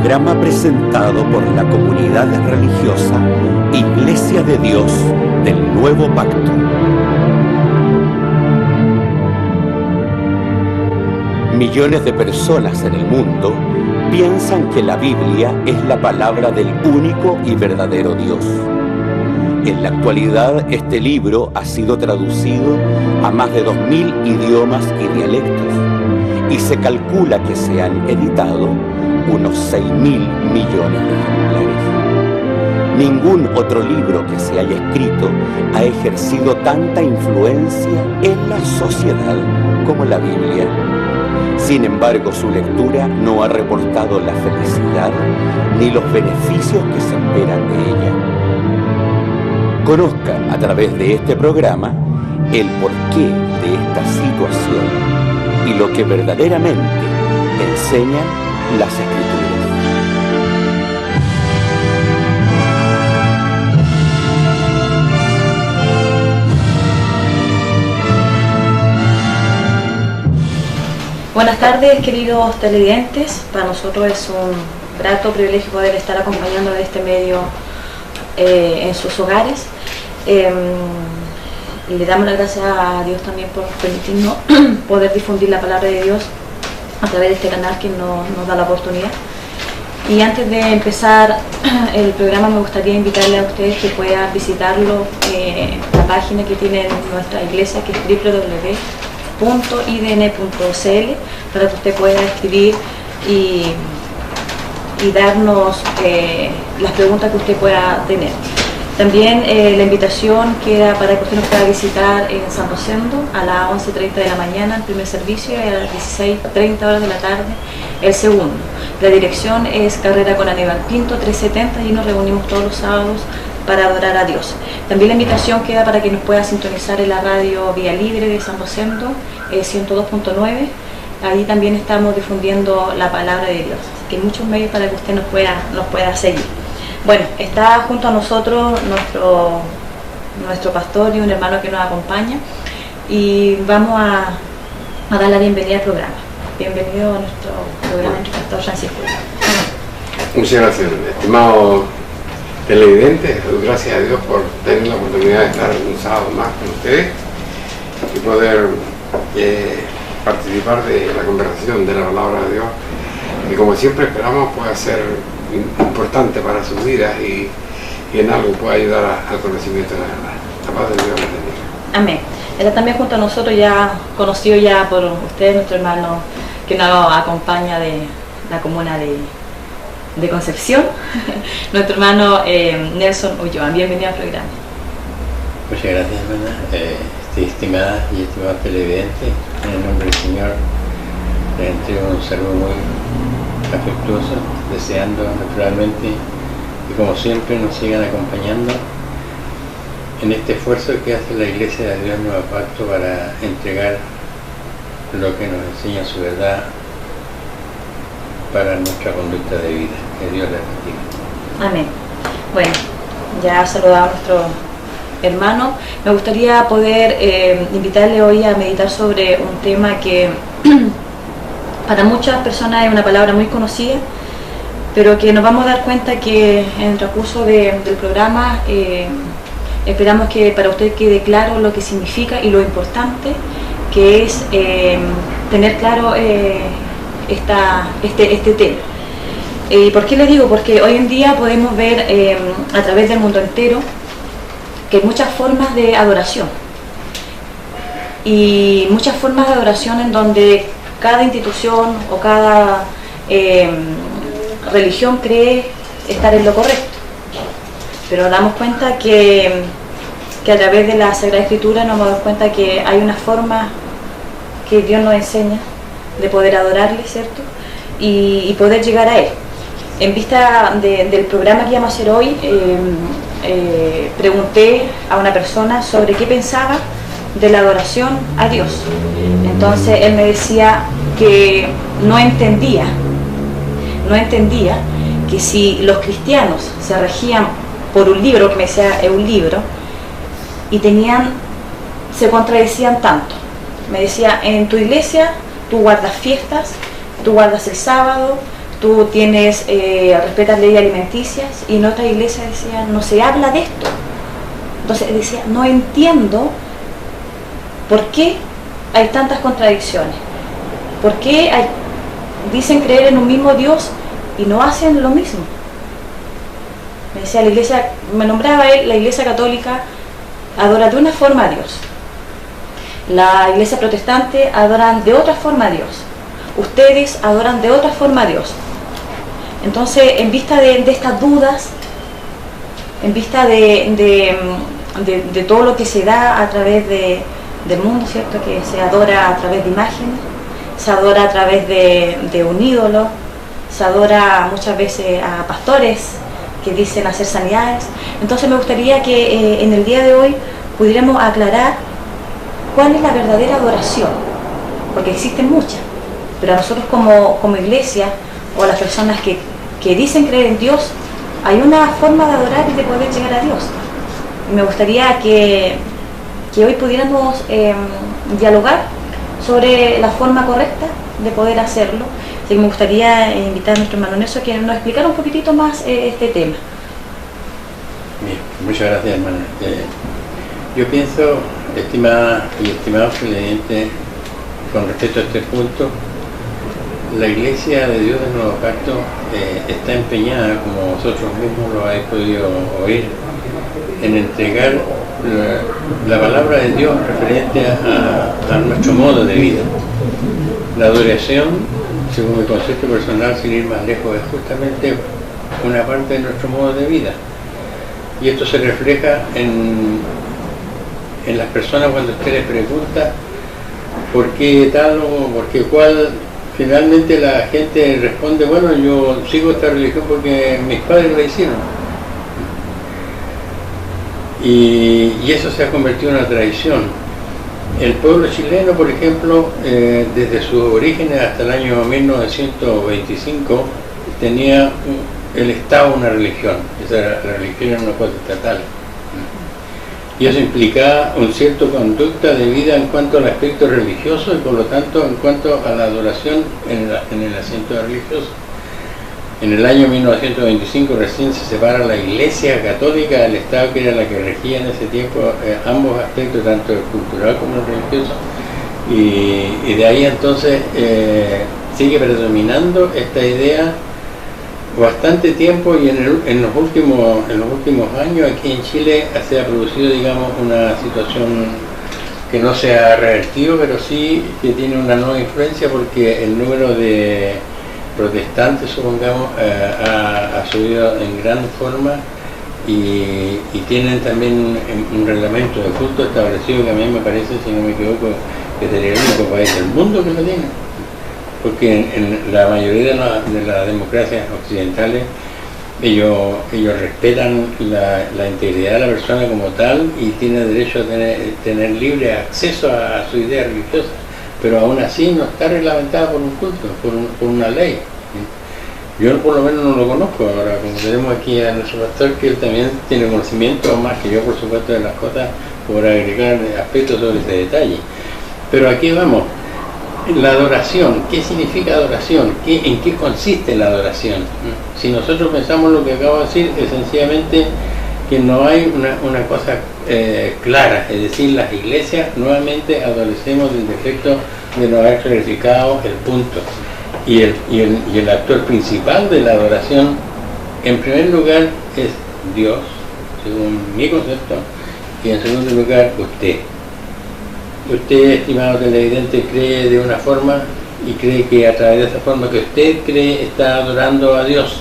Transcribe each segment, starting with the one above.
Programa presentado por la comunidad religiosa Iglesia de Dios del Nuevo Pacto. Millones de personas en el mundo piensan que la Biblia es la palabra del único y verdadero Dios. En la actualidad, este libro ha sido traducido a más de 2000 idiomas y dialectos, y se calcula que se han editado unos 6.000 millones de ejemplares. Ningún otro libro que se haya escrito ha ejercido tanta influencia en la sociedad como la Biblia. Sin embargo, su lectura no ha reportado la felicidad ni los beneficios que se esperan de ella. Conozca a través de este programa el porqué de esta situación y lo que verdaderamente enseñan las Escrituras. Buenas tardes, queridos televidentes. Para nosotros es un grato privilegio poder estar acompañando de este medio en sus hogares. Le damos las gracias a Dios también por permitirnos poder difundir la palabra de Dios a través de este canal que nos da la oportunidad. Y antes de empezar el programa, me gustaría invitarle a ustedes que puedan visitarlo, la página que tiene nuestra iglesia, que es www.idn.cl, para que usted pueda escribir y darnos las preguntas que usted pueda tener. También la invitación queda para que usted nos pueda visitar en San Rosendo a las 11:30 de la mañana el primer servicio y a las 16:30 horas de la tarde el segundo. La dirección es Carrera con Aníbal Pinto 370 y nos reunimos todos los sábados para adorar a Dios. También la invitación queda para que nos pueda sintonizar en la radio Vía Libre de San Rosendo 102.9. Ahí también estamos difundiendo la palabra de Dios. Así que hay muchos medios para que usted nos pueda seguir. Bueno, está junto a nosotros nuestro pastor y un hermano que nos acompaña, y vamos a dar la bienvenida al programa. Bienvenido a nuestro programa, nuestro pastor Francisco. Muchas gracias, estimado televidente. Gracias a Dios por tener la oportunidad de estar un sábado más con ustedes y poder participar de la conversación de la palabra de Dios, que como siempre esperamos pueda ser importante para sus vidas y en algo pueda ayudar al conocimiento de la verdad. La paz de Dios les bendiga. Amén. Está también junto a nosotros, ya conocido ya por ustedes, nuestro hermano que nos acompaña de la comuna de Concepción, nuestro hermano Nelson Ulloa. Bienvenido al programa. Muchas gracias, hermana. Estimadas y estimados televidentes, en el nombre del Señor les entrego un saludo muy afectuoso, deseando naturalmente que como siempre nos sigan acompañando en este esfuerzo que hace la Iglesia de Dios Nuevo Pacto para entregar lo que nos enseña su verdad para nuestra conducta de vida. Que Dios les bendiga. Amén. Bueno, ya saludado a nuestro hermano. Me gustaría poder invitarle hoy a meditar sobre un tema que para muchas personas es una palabra muy conocida, pero que nos vamos a dar cuenta que en el transcurso del programa esperamos que para usted quede claro lo que significa y lo importante que es tener claro este tema. ¿Y por qué le digo? Porque hoy en día podemos ver a través del mundo entero que hay muchas formas de adoración, y muchas formas de adoración en donde cada institución o cada religión cree estar en lo correcto, pero nos damos cuenta que a través de la Sagrada Escritura nos damos cuenta que hay una forma que Dios nos enseña de poder adorarle, ¿cierto? Y poder llegar a Él. En vista del programa que íbamos a hacer hoy, pregunté a una persona sobre qué pensaba de la adoración a Dios. Entonces él me decía que no entendía que si los cristianos se regían por un libro, que me decía es un libro, y se contradecían tanto. Me decía, en tu iglesia tú guardas fiestas, tú guardas el sábado, tú tienes, respetas leyes alimenticias, y en otras iglesias decían, no se habla de esto. Entonces decía, no entiendo por qué hay tantas contradicciones, por qué dicen creer en un mismo Dios y no hacen lo mismo. Me decía, la iglesia, me nombraba él, la iglesia católica adora de una forma a Dios, la iglesia protestante adoran de otra forma a Dios, ustedes adoran de otra forma a Dios. Entonces, en vista de estas dudas, en vista de todo lo que se da a través del mundo, ¿cierto? Que se adora a través de imágenes, se adora a través de un ídolo, se adora muchas veces a pastores que dicen hacer sanidades. Entonces me gustaría que en el día de hoy pudiéramos aclarar cuál es la verdadera adoración, porque existen muchas, pero a nosotros como iglesia, o a las personas que dicen creer en Dios, hay una forma de adorar y de poder llegar a Dios. Y me gustaría que hoy pudiéramos dialogar sobre la forma correcta de poder hacerlo. Así que me gustaría invitar a nuestro hermano Nelson que nos explicara un poquitito más este tema. Bien, muchas gracias, hermana. Yo pienso, estimada y estimados televidentes, con respecto a este punto, la Iglesia de Dios del Nuevo Pacto está empeñada, como vosotros mismos lo habéis podido oír, en entregar la palabra de Dios referente a nuestro modo de vida. La adoración, según mi concepto personal, sin ir más lejos, es justamente una parte de nuestro modo de vida. Y esto se refleja en las personas cuando usted les pregunta por qué tal o por qué cual. Finalmente la gente responde, bueno, yo sigo esta religión porque mis padres la hicieron. Y eso se ha convertido en una tradición. El pueblo chileno, por ejemplo, desde sus orígenes hasta el año 1925, tenía el Estado una religión. Esa religión era una cosa estatal. Y eso implicaba un cierto conducta de vida en cuanto al aspecto religioso y por lo tanto en cuanto a la adoración en el asiento religioso. En el año 1925 recién se separa la Iglesia Católica del Estado, que era la que regía en ese tiempo ambos aspectos, tanto el cultural como el religioso, y de ahí entonces sigue predominando esta idea bastante tiempo, y en los últimos años aquí en Chile se ha producido, digamos, una situación que no se ha revertido, pero sí que tiene una nueva influencia, porque el número de protestantes, supongamos, ha subido en gran forma, y tienen también un reglamento de culto establecido que a mí me parece, si no me equivoco, que sería el único país del mundo que lo tiene. Porque en la mayoría de las democracias occidentales ellos respetan la integridad de la persona como tal y tiene derecho a tener libre acceso a su idea religiosa, pero aún así no está reglamentada por un culto, por una ley. Yo por lo menos no lo conozco. Ahora, como tenemos aquí a nuestro pastor, que él también tiene conocimiento, más que yo por supuesto, de las cosas, por agregar aspectos sobre ese detalle. Pero aquí vamos. La adoración, ¿qué significa adoración? ¿En qué consiste la adoración? Si nosotros pensamos lo que acabo de decir, es sencillamente que no hay una cosa clara, es decir, las iglesias nuevamente adolecemos del defecto de no haber clarificado el punto. Y el actor principal de la adoración, en primer lugar, es Dios, según mi concepto, y en segundo lugar, usted. Usted, estimado televidente, cree de una forma y cree que a través de esa forma que usted cree está adorando a Dios.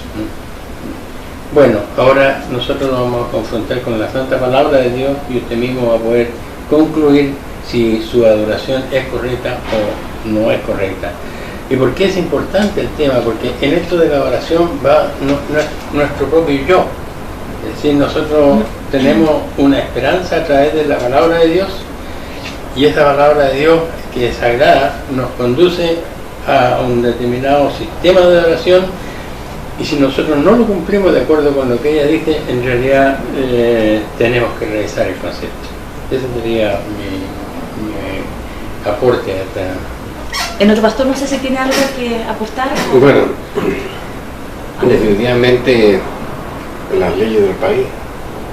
Bueno, ahora nosotros nos vamos a confrontar con la santa palabra de Dios y usted mismo va a poder concluir si su adoración es correcta o no es correcta. ¿Y por qué es importante el tema? Porque en esto de la adoración va nuestro propio yo. Es decir, nosotros tenemos una esperanza a través de la palabra de Dios. Y esa palabra de Dios, que es sagrada, nos conduce a un determinado sistema de adoración, y si nosotros no lo cumplimos de acuerdo con lo que ella dice, en realidad tenemos que revisar el concepto. Ese sería mi aporte a esta. Nuestro pastor, no sé si tiene algo que aportar. Bueno, Definitivamente las leyes del país,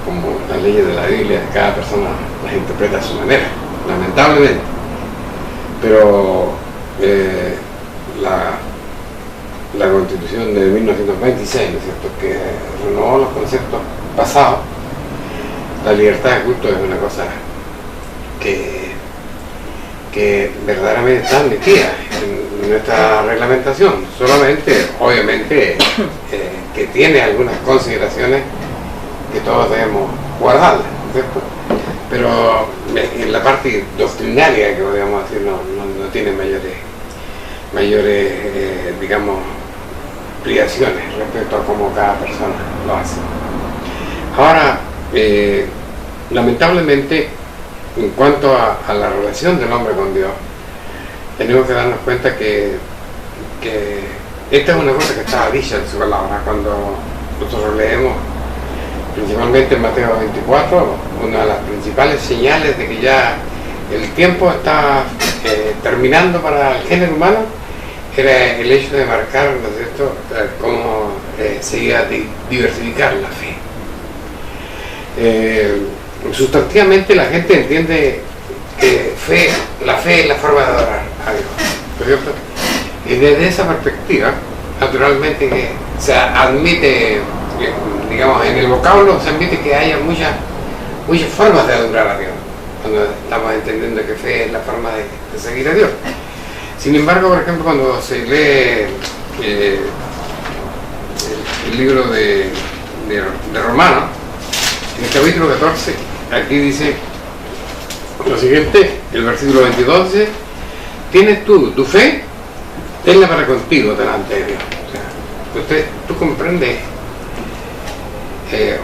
como las leyes de la Biblia, cada persona las interpreta a su manera, lamentablemente. Pero la Constitución de 1926, ¿no es cierto?, que renovó los conceptos pasados, la libertad de culto es una cosa que verdaderamente está metida en nuestra reglamentación, solamente, obviamente, que tiene algunas consideraciones que todos debemos guardarlas, ¿no es cierto? Pero en la parte doctrinaria, que podríamos decir, no tiene mayores digamos, privaciones respecto a cómo cada persona lo hace. Ahora, lamentablemente, en cuanto a la relación del hombre con Dios, tenemos que darnos cuenta que esta es una cosa que está dicha en su palabra. Cuando nosotros leemos, principalmente en Mateo 24, una de las principales señales de que ya el tiempo está terminando para el género humano era el hecho de marcar, ¿no es cierto?, cómo se iba a diversificar la fe. Sustantivamente la gente entiende que la fe es la forma de adorar a Dios, ¿no es cierto? Y desde esa perspectiva, naturalmente que se admite, digamos, en el vocablo se admite que haya muchas formas de adorar a Dios, cuando estamos entendiendo que fe es la forma de seguir a Dios. Sin embargo, por ejemplo, cuando se lee el libro de Romanos, en el capítulo 14, aquí dice lo siguiente, el versículo 22 dice: tienes tú tu fe, tenla para contigo delante de Dios. O sea, tú comprendes,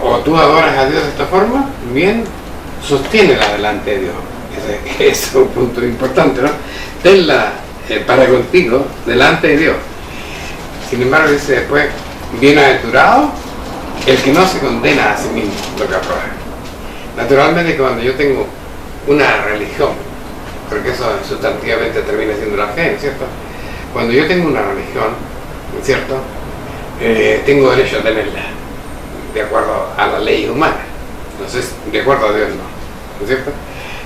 o tú adoras a Dios de esta forma, bien, sosténela delante de Dios. Ese es un punto importante, ¿no? Tenla para contigo delante de Dios. Sin embargo, dice después: bienaventurado el que no se condena a sí mismo, lo que aprueba. Naturalmente, que cuando yo tengo una religión, porque eso sustantivamente termina siendo la fe, ¿no es cierto? Cuando yo tengo una religión, ¿no es cierto?, tengo derecho a tenerla de acuerdo a las leyes humanas. Entonces, de acuerdo a Dios no es cierto?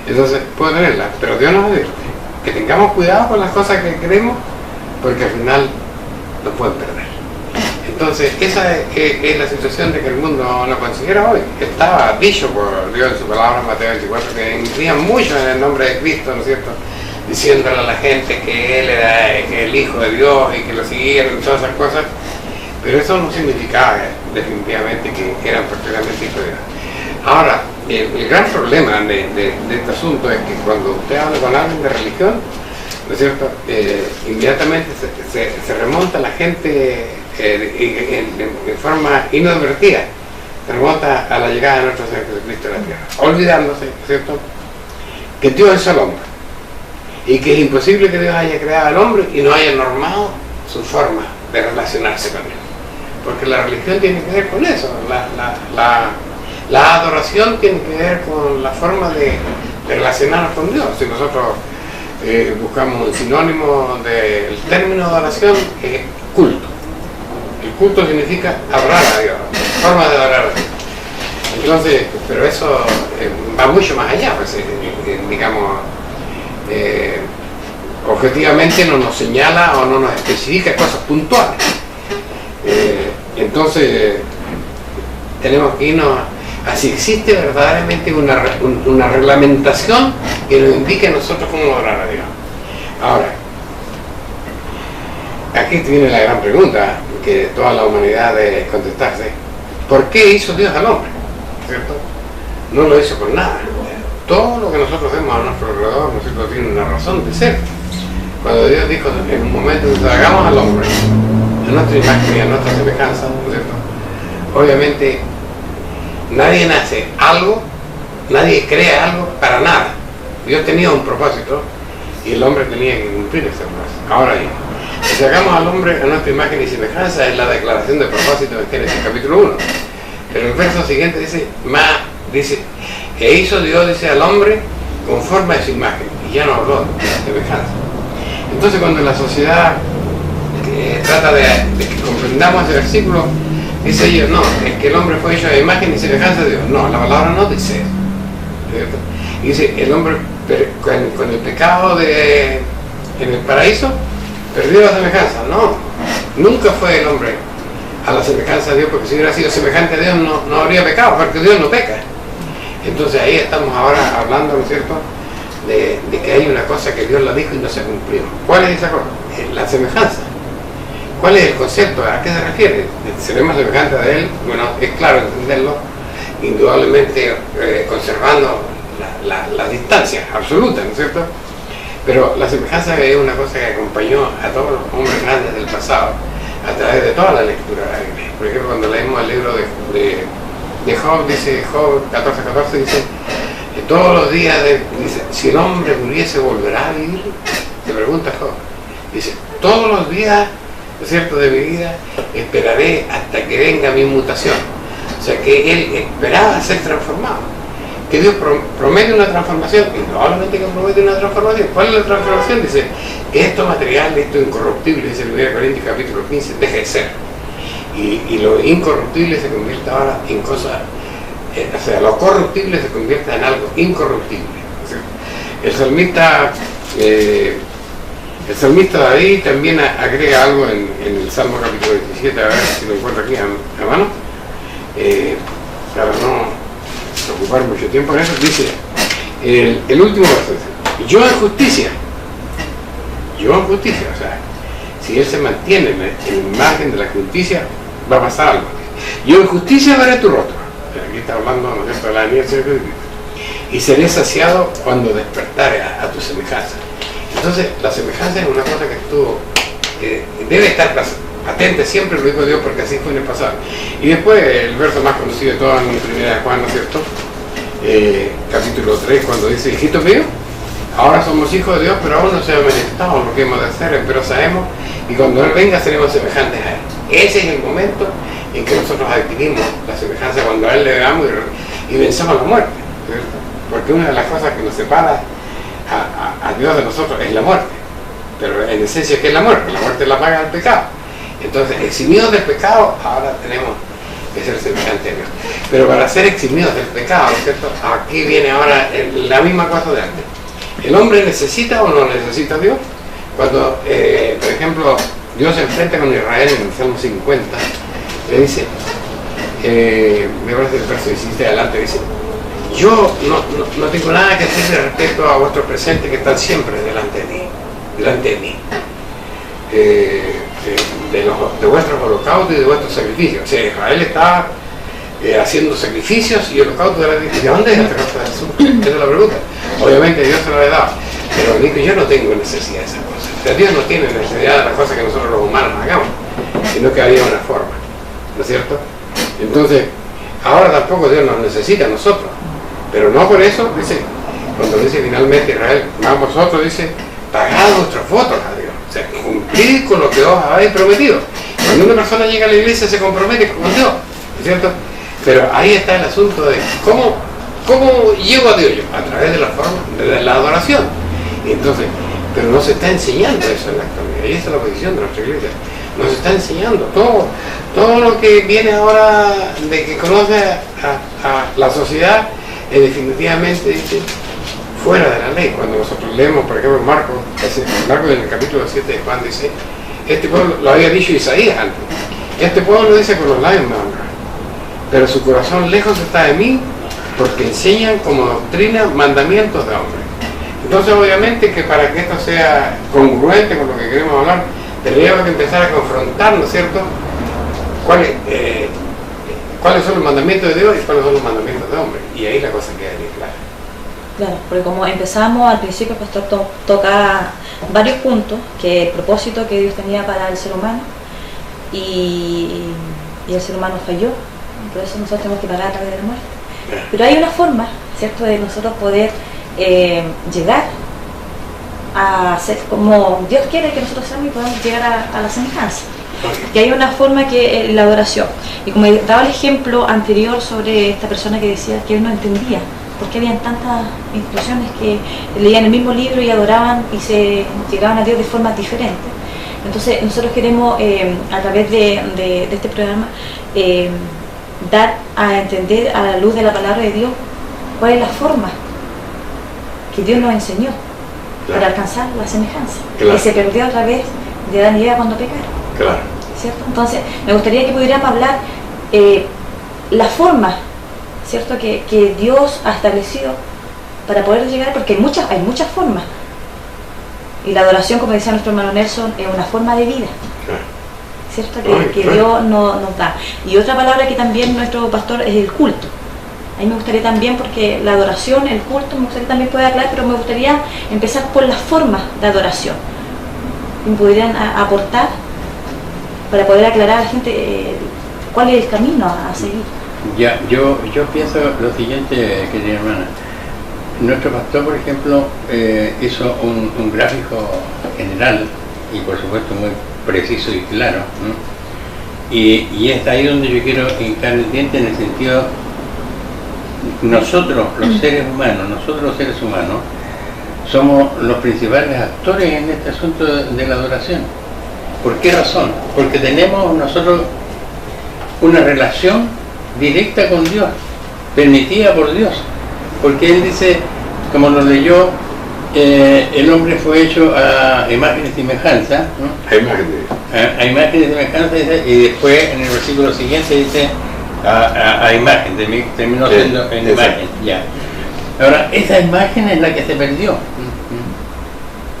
Entonces, puedo tenerla, pero Dios nos advierte que tengamos cuidado con las cosas que queremos, porque al final nos pueden perder. Entonces, esa es la situación de que el mundo no considera hoy. Estaba dicho por Dios en su palabra en Mateo 24 que incluían mucho en el nombre de Cristo, ¿no es cierto?, diciéndole a la gente que Él era el Hijo de Dios y que lo siguieran y todas esas cosas, pero eso no significaba definitivamente que eran perfectamente hijos de Dios. Ahora, el gran problema de este asunto es que cuando usted habla con alguien de religión, ¿no es cierto?, inmediatamente se remonta a la gente en forma inadvertida, se remonta a la llegada de nuestro Señor Jesucristo a la tierra, olvidándose, ¿no es cierto?, que Dios es el hombre y que es imposible que Dios haya creado al hombre y no haya normado su forma de relacionarse con él, porque la religión tiene que ver con eso, la adoración tiene que ver con la forma de relacionarnos con Dios. Si nosotros buscamos un sinónimo del término adoración, es culto. El culto significa adorar a Dios, forma de adorar a Dios. Entonces, pero eso va mucho más allá, pues, digamos, objetivamente no nos señala o no nos especifica cosas puntuales. Entonces, tenemos que irnos a si existe verdaderamente una reglamentación que nos indique a nosotros cómo adorar a Dios. Ahora, aquí viene la gran pregunta que toda la humanidad debe contestarse: ¿por qué hizo Dios al hombre? ¿Cierto? No lo hizo por nada. Todo lo que nosotros vemos a nuestro alrededor, ¿no es cierto?, tiene una razón de ser. Cuando Dios dijo en un momento: hagamos al hombre a nuestra imagen y a nuestra semejanza, ¿no es cierto?, obviamente nadie nace algo, nadie crea algo para nada. Dios tenía un propósito y el hombre tenía que cumplir ese propósito. Ahora bien, si hagamos al hombre a nuestra imagen y semejanza, es la declaración de propósito en Génesis capítulo 1. Pero el verso siguiente dice: e hizo Dios, dice, al hombre conforme a su imagen, y ya no habló de semejanza. Entonces, cuando la sociedad trata de comprender entendamos ese versículo, dice ellos, no, es que el hombre fue hecho a imagen y semejanza de Dios. No, la palabra no dice eso, ¿cierto? Y dice, el hombre con el pecado en el paraíso perdió la semejanza. No, nunca fue el hombre a la semejanza de Dios, porque si hubiera sido semejante a Dios no habría pecado, porque Dios no peca. Entonces ahí estamos ahora hablando, ¿no es cierto?, de que hay una cosa que Dios la dijo y no se cumplió. ¿Cuál es esa cosa? La semejanza. ¿Cuál es el concepto? ¿A qué se refiere? ¿Seremos semejantes a Él? Bueno, es claro entenderlo, indudablemente conservando la distancia absoluta, ¿no es cierto? Pero la semejanza es una cosa que acompañó a todos los hombres grandes del pasado a través de toda la lectura de la Biblia. Por ejemplo, cuando leemos el libro de Job, dice Job 14:14, dice, todos los días, dice, si el hombre muriese, ¿volverá a vivir? Se pregunta Job. Dice, todos los días, ¿no es cierto?, de mi vida, esperaré hasta que venga mi mutación. O sea, que él esperaba ser transformado. Que Dios promete una transformación, indudablemente que promete una transformación. ¿Cuál es la transformación? Dice, que esto material, esto incorruptible, dice el 1 Corintios capítulo 15, deje de ser. Y lo incorruptible se convierte ahora en cosas, o sea, lo corruptible se convierte en algo incorruptible. O sea, el salmista David también agrega algo en el Salmo capítulo 17, a ver si lo encuentro aquí a mano, para no ocupar mucho tiempo en eso. Dice, el último verso dice, yo en justicia, o sea, si él se mantiene en el margen de la justicia, va a pasar algo. Yo en justicia veré tu rostro. Aquí está hablando, ¿no es cierto?, de la alianza de Cristo. Y seré saciado cuando despertare a tu semejanza. Entonces, la semejanza es una cosa que debe estar patente siempre, lo dijo Dios, porque así fue en el pasado. Y después, el verso más conocido de todas, en 1 Juan, ¿no es cierto?, capítulo 3, cuando dice, hijitos míos, ahora somos hijos de Dios, pero aún no se ha manifestado lo que hemos de hacer, pero sabemos, y cuando Él venga seremos semejantes a Él. Ese es el momento en que nosotros adquirimos la semejanza, cuando a Él le veamos y vencemos la muerte, ¿cierto? Porque una de las cosas que nos separa a Dios de nosotros es la muerte. Pero en esencia, ¿qué es la muerte? La muerte es la paga del pecado. Entonces, eximidos del pecado, ahora tenemos que ser semejantes a Dios. Pero para ser eximidos del pecado, ¿cierto?, aquí viene ahora la misma cosa de antes. ¿El hombre necesita o no necesita a Dios? Cuando, por ejemplo, Dios se enfrenta con Israel en el Salmo 50, le dice, me parece el verso 17 adelante, dice, yo no tengo nada que decir respecto a vuestros presentes que están siempre delante de mí, de vuestros holocaustos y de vuestros sacrificios. O sea, Israel está haciendo sacrificios y holocaustos. ¿De dónde es esta cosa de Jesús? Esa es la pregunta. Obviamente Dios se lo ha dado, pero digo, yo no tengo necesidad de esas cosas. O sea, Dios no tiene necesidad de las cosas que nosotros los humanos hagamos, sino que había una forma, ¿no es cierto? Entonces, ahora tampoco Dios nos necesita a nosotros, pero no por eso, dice, cuando dice finalmente Israel, más vosotros, dice, pagad vuestros votos a Dios, o sea, cumplid con lo que os habéis prometido. Cuando una persona llega a la iglesia se compromete con Dios, ¿no es cierto? Pero ahí está el asunto de cómo llego a Dios yo, a través de la forma, de la adoración. Y entonces, pero no se está enseñando eso en la actualidad, y esa es la posición de nuestra iglesia. Nos está enseñando todo lo que viene ahora de que conoce a la sociedad, es definitivamente, dice, fuera de la ley. Cuando nosotros leemos, por ejemplo, Marcos en el capítulo 7 de Juan dice, este pueblo, lo había dicho Isaías antes, este pueblo dice con los labios me honra, pero su corazón lejos está de mí, porque enseñan como doctrina mandamientos de hombres. Entonces, obviamente, que para que esto sea congruente con lo que queremos hablar, tendríamos que empezar a confrontar, ¿no es cierto?, cuáles son los mandamientos de Dios y cuáles son los mandamientos de hombres. Y ahí la cosa queda bien clara. Claro, porque como empezamos al principio, el pastor toca varios puntos, que el propósito que Dios tenía para el ser humano, y el ser humano falló, por eso nosotros tenemos que pagar a través de la muerte. Pero hay una forma, ¿cierto?, de nosotros poder llegar a ser como Dios quiere que nosotros seamos y podamos llegar a la semejanza. Que hay una forma que es la adoración. Y como daba el ejemplo anterior sobre esta persona que decía que él no entendía por qué habían tantas instituciones que leían el mismo libro y adoraban y se llegaban a Dios de formas diferentes. Entonces nosotros queremos a través de este programa dar a entender a la luz de la palabra de Dios cuál es la forma que Dios nos enseñó para alcanzar la semejanza, que se perdió a través de Adán y Eva cuando pecaron, ¿cierto? Entonces me gustaría que pudiéramos hablar la forma, ¿cierto?, que Dios ha establecido para poder llegar, porque hay muchas formas, y la adoración, como decía nuestro hermano Nelson, es una forma de vida, ¿cierto?, que Dios nos da. Y otra palabra que también nuestro pastor es el culto. A mí me gustaría también, porque la adoración, el culto, me gustaría también poder aclarar, pero me gustaría empezar por las formas de adoración. ¿Me podrían aportar para poder aclarar a la gente cuál es el camino a seguir? Ya, yo pienso lo siguiente, querida hermana. Nuestro pastor, por ejemplo, hizo un gráfico general y por supuesto muy preciso y claro, ¿no? Y es ahí donde yo quiero hincar el diente, en el sentido, nosotros los seres humanos, somos los principales actores en este asunto de la adoración. ¿Por qué razón? Porque tenemos nosotros una relación directa con Dios, permitida por Dios, porque Él dice, como lo leyó, el hombre fue hecho a imagen y semejanza, ¿no? A imagen y semejanza, y después en el versículo siguiente dice a imagen, terminó siendo en imagen, ya. Ahora, esa imagen es la que se perdió,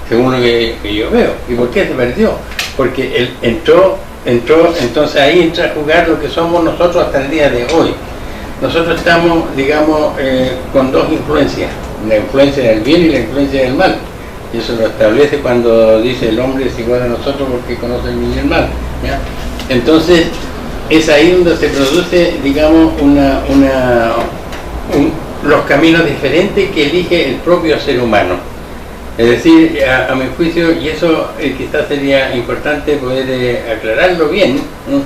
según lo que yo veo. ¿Y por qué se perdió? Porque él entró, entonces ahí entra a jugar lo que somos nosotros hasta el día de hoy. Nosotros estamos, digamos, con dos influencias, la influencia del bien y la influencia del mal. Y eso lo establece cuando dice el hombre es igual a nosotros porque conoce el bien y el mal, ¿ya? Entonces, es ahí donde se produce, digamos, los caminos diferentes que elige el propio ser humano. Es decir, a mi juicio, y eso quizás sería importante poder aclararlo bien, ¿no?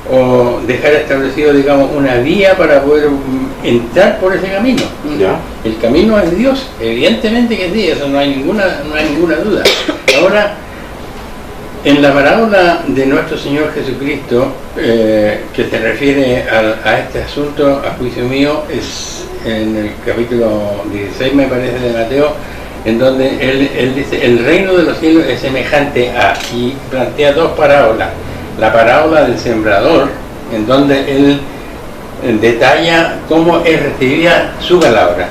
O dejar establecido, digamos, una vía para poder entrar por ese camino. ¿Ya? El camino es Dios, evidentemente que sí, eso no hay ninguna duda. Ahora, en la parábola de nuestro Señor Jesucristo, que se refiere a este asunto, a juicio mío, es en el capítulo 16, me parece, de Mateo, en donde él dice, el reino de los cielos es semejante a, y plantea dos parábolas. La parábola del sembrador, en donde él detalla cómo es recibida su palabra.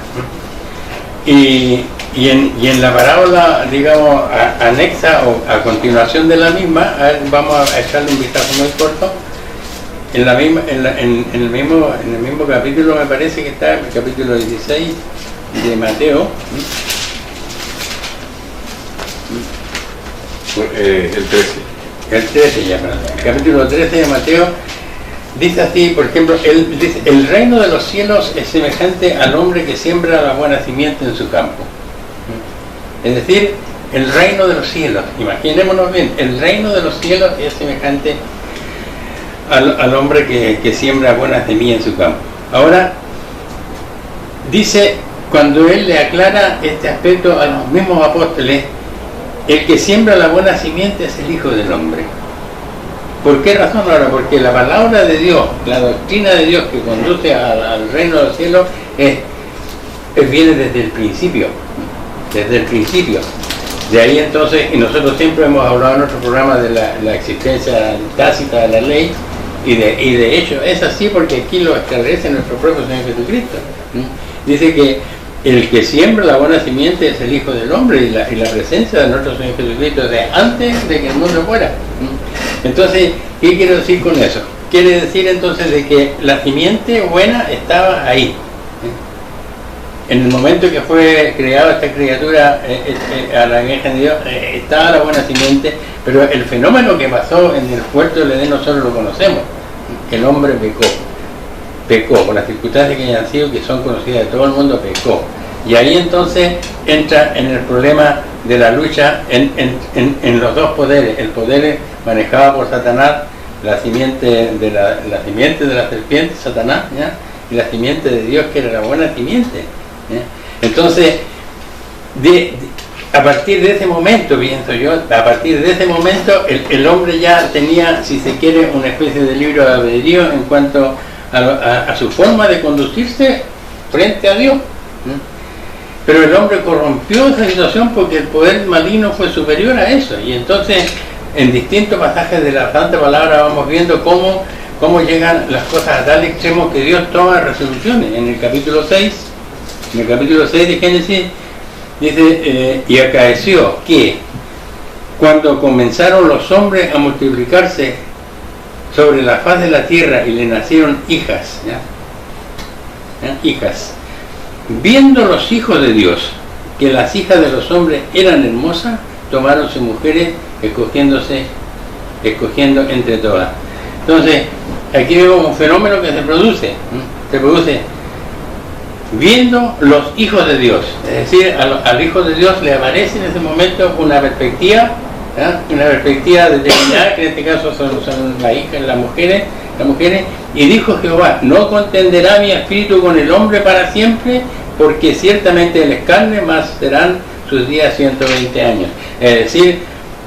Y en la parábola, digamos, anexa o a continuación de la misma, vamos a echarle un vistazo muy corto. En el mismo capítulo, me parece que está el capítulo 16 de Mateo. El 13. El 13 ya, perdón. El capítulo 13 de Mateo dice así, por ejemplo, él dice, el reino de los cielos es semejante al hombre que siembra la buena simiente en su campo. Es decir, el reino de los cielos, imaginémonos bien, el reino de los cielos es semejante al hombre que siembra buena semilla en su campo. Ahora, dice, cuando él le aclara este aspecto a los mismos apóstoles, el que siembra la buena simiente es el Hijo del Hombre. ¿Por qué razón ahora? Porque la palabra de Dios, la doctrina de Dios que conduce al reino del cielo, viene desde el principio. Desde el principio. De ahí entonces, y nosotros siempre hemos hablado en nuestro programa de la existencia tácita de la ley, y de hecho es así porque aquí lo establece nuestro propio Señor Jesucristo. Dice que el que siembra la buena simiente es el Hijo del Hombre, y la presencia de nuestro Señor Jesucristo de antes de que el mundo fuera. Entonces, ¿qué quiero decir con eso? Quiere decir entonces de que la simiente buena estaba ahí. En el momento que fue creada esta criatura a la imagen de Dios, estaba la buena simiente, pero el fenómeno que pasó en el huerto del Edén nosotros lo conocemos. El hombre pecó, por las circunstancias que hayan sido, que son conocidas de todo el mundo, pecó. Y ahí entonces entra en el problema de la lucha en los dos poderes, el poder manejado por Satanás, la simiente de la serpiente, Satanás, ¿ya? Y la simiente de Dios, que era la buena simiente, ¿ya? Entonces, a partir de ese momento, pienso yo, a partir de ese momento el hombre ya tenía, si se quiere, una especie de libre albedrío en cuanto a su forma de conducirse frente a Dios. Pero el hombre corrompió esa situación porque el poder maligno fue superior a eso. Y entonces, en distintos pasajes de la Santa Palabra vamos viendo cómo llegan las cosas a tal extremo que Dios toma resoluciones. En el capítulo 6 de Génesis, dice, y acaeció que cuando comenzaron los hombres a multiplicarse sobre la faz de la tierra y le nacieron hijas, hijas, viendo los hijos de Dios que las hijas de los hombres eran hermosas, tomáronse mujeres, escogiendo entre todas. Entonces, aquí vemos un fenómeno que se produce viendo los hijos de Dios, es decir, al hijo de Dios le aparece en ese momento una perspectiva determinada, que en este caso son las hijas, las mujeres, y dijo Jehová, no contenderá mi espíritu con el hombre para siempre, porque ciertamente él es carne, más serán sus días 120 años. Es decir,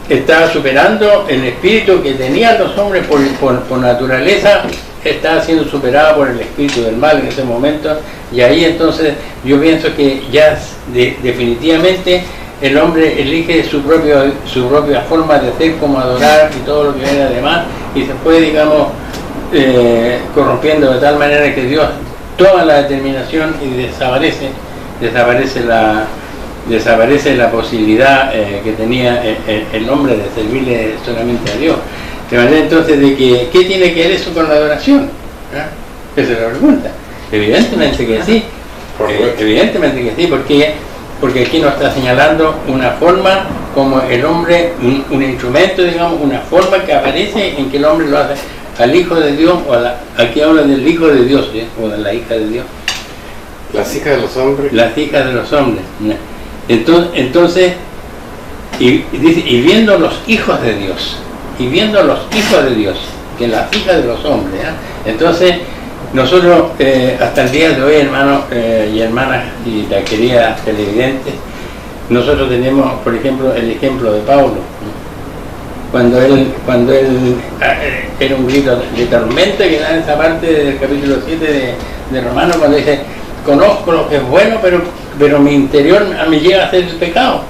estaba superando el espíritu que tenían los hombres por naturaleza, estaba siendo superado por el espíritu del mal en ese momento, y ahí entonces yo pienso que ya definitivamente el hombre elige su propia forma de hacer, como adorar y todo lo que viene además, y se fue, digamos, corrompiendo de tal manera que Dios toma la determinación y desaparece la posibilidad que tenía el hombre de servirle solamente a Dios. De manera entonces de que, ¿qué tiene que ver eso con la adoración? Esa es la pregunta. Evidentemente que sí, porque aquí nos está señalando una forma como el hombre, un instrumento, digamos, una forma que aparece en que el hombre lo hace al Hijo de Dios, aquí habla del Hijo de Dios, o de la hija de Dios. Las hijas de los hombres. Las hijas de los hombres. Entonces dice, y viendo los hijos de Dios, que las hijas de los hombres, entonces nosotros hasta el día de hoy, hermanos y hermanas y la querida televidentes, nosotros tenemos, por ejemplo, el ejemplo de Pablo, cuando él era un grito de tormenta que da en esa parte del capítulo 7 de Romanos, cuando dice, conozco lo que es bueno, pero mi interior me llega a hacer el pecado.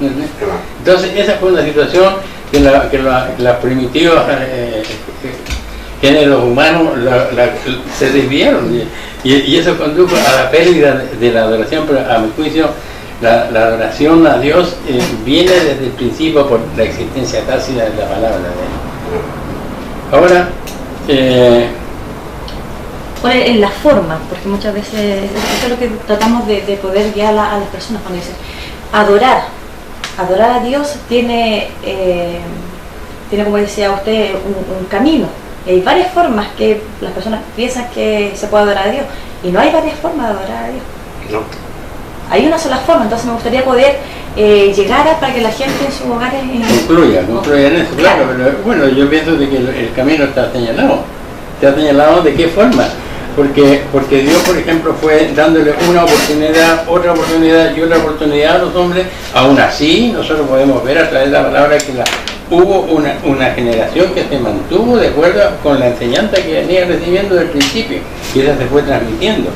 Entonces esa fue una situación que los primitivos géneros humanos se desviaron, y eso condujo a la pérdida de la adoración. Pero a mi juicio la adoración a Dios viene desde el principio por la existencia tácita de la palabra de Él. Ahora, en la forma, porque muchas veces eso es lo que tratamos de poder guiar a las personas cuando dicen adorar a Dios tiene como decía usted un camino, y hay varias formas que las personas piensan que se puede adorar a Dios, y no hay varias formas de adorar a Dios, No. hay una sola forma. Entonces me gustaría poder llegar para que la gente en sus hogares concluya en eso, claro. Pero bueno, yo pienso de que el camino está señalado de qué forma, porque Dios, por ejemplo, fue dándole una oportunidad, otra oportunidad y otra oportunidad a los hombres. Aún así nosotros podemos ver a través de la palabra que hubo una generación que se mantuvo de acuerdo con la enseñanza que venía recibiendo desde el principio, y esa se fue transmitiendo.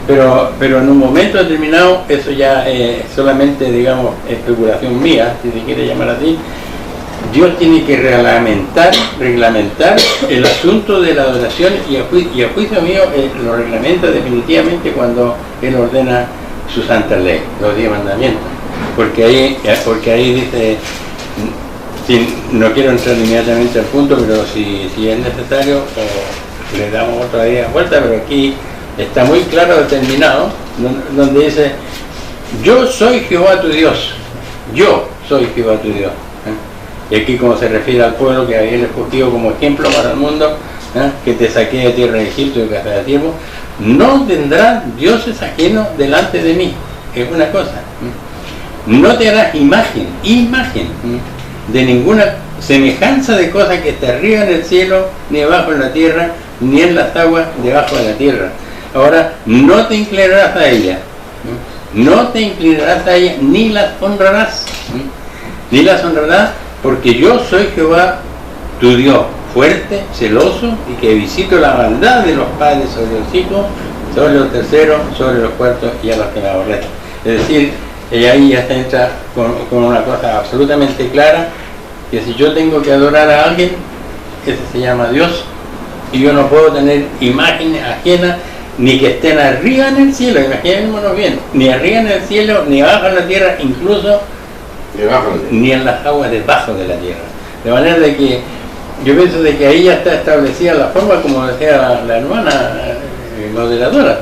Pero en un momento determinado, eso ya es solamente, digamos, especulación mía, si se quiere llamar así, Dios tiene que reglamentar el asunto de la adoración, y a juicio mío lo reglamenta definitivamente cuando Él ordena su santa ley, los 10 mandamientos. Porque ahí dice, no quiero entrar inmediatamente al punto, pero si es necesario, le damos otra vuelta, pero aquí está muy claro determinado, donde dice, yo soy Jehová tu Dios, y aquí como se refiere al pueblo que había escogido como ejemplo para el mundo, que te saqué de tierra de Egipto y casa de tiempo, no tendrán dioses ajenos delante de mí, es una cosa, no te harás imagen de ninguna semejanza de cosa que esté arriba en el cielo, ni abajo en la tierra, ni en las aguas debajo de la tierra. Ahora, no te inclinarás a ella, ni las honrarás. Dila son verdad, porque yo soy Jehová, tu Dios, fuerte, celoso, y que visito la maldad de los padres sobre los hijos, sobre los terceros, sobre los cuartos y a los que me aborrecen. Es decir, ella ahí ya entra con una cosa absolutamente clara, que si yo tengo que adorar a alguien, ese se llama Dios, y yo no puedo tener imágenes ajenas, ni que estén arriba en el cielo, imaginémonos bien, ni arriba en el cielo, ni abajo en la tierra, incluso ni en las aguas debajo de la tierra. De manera de que yo pienso de que ahí ya está establecida la forma, como decía la hermana moderadora,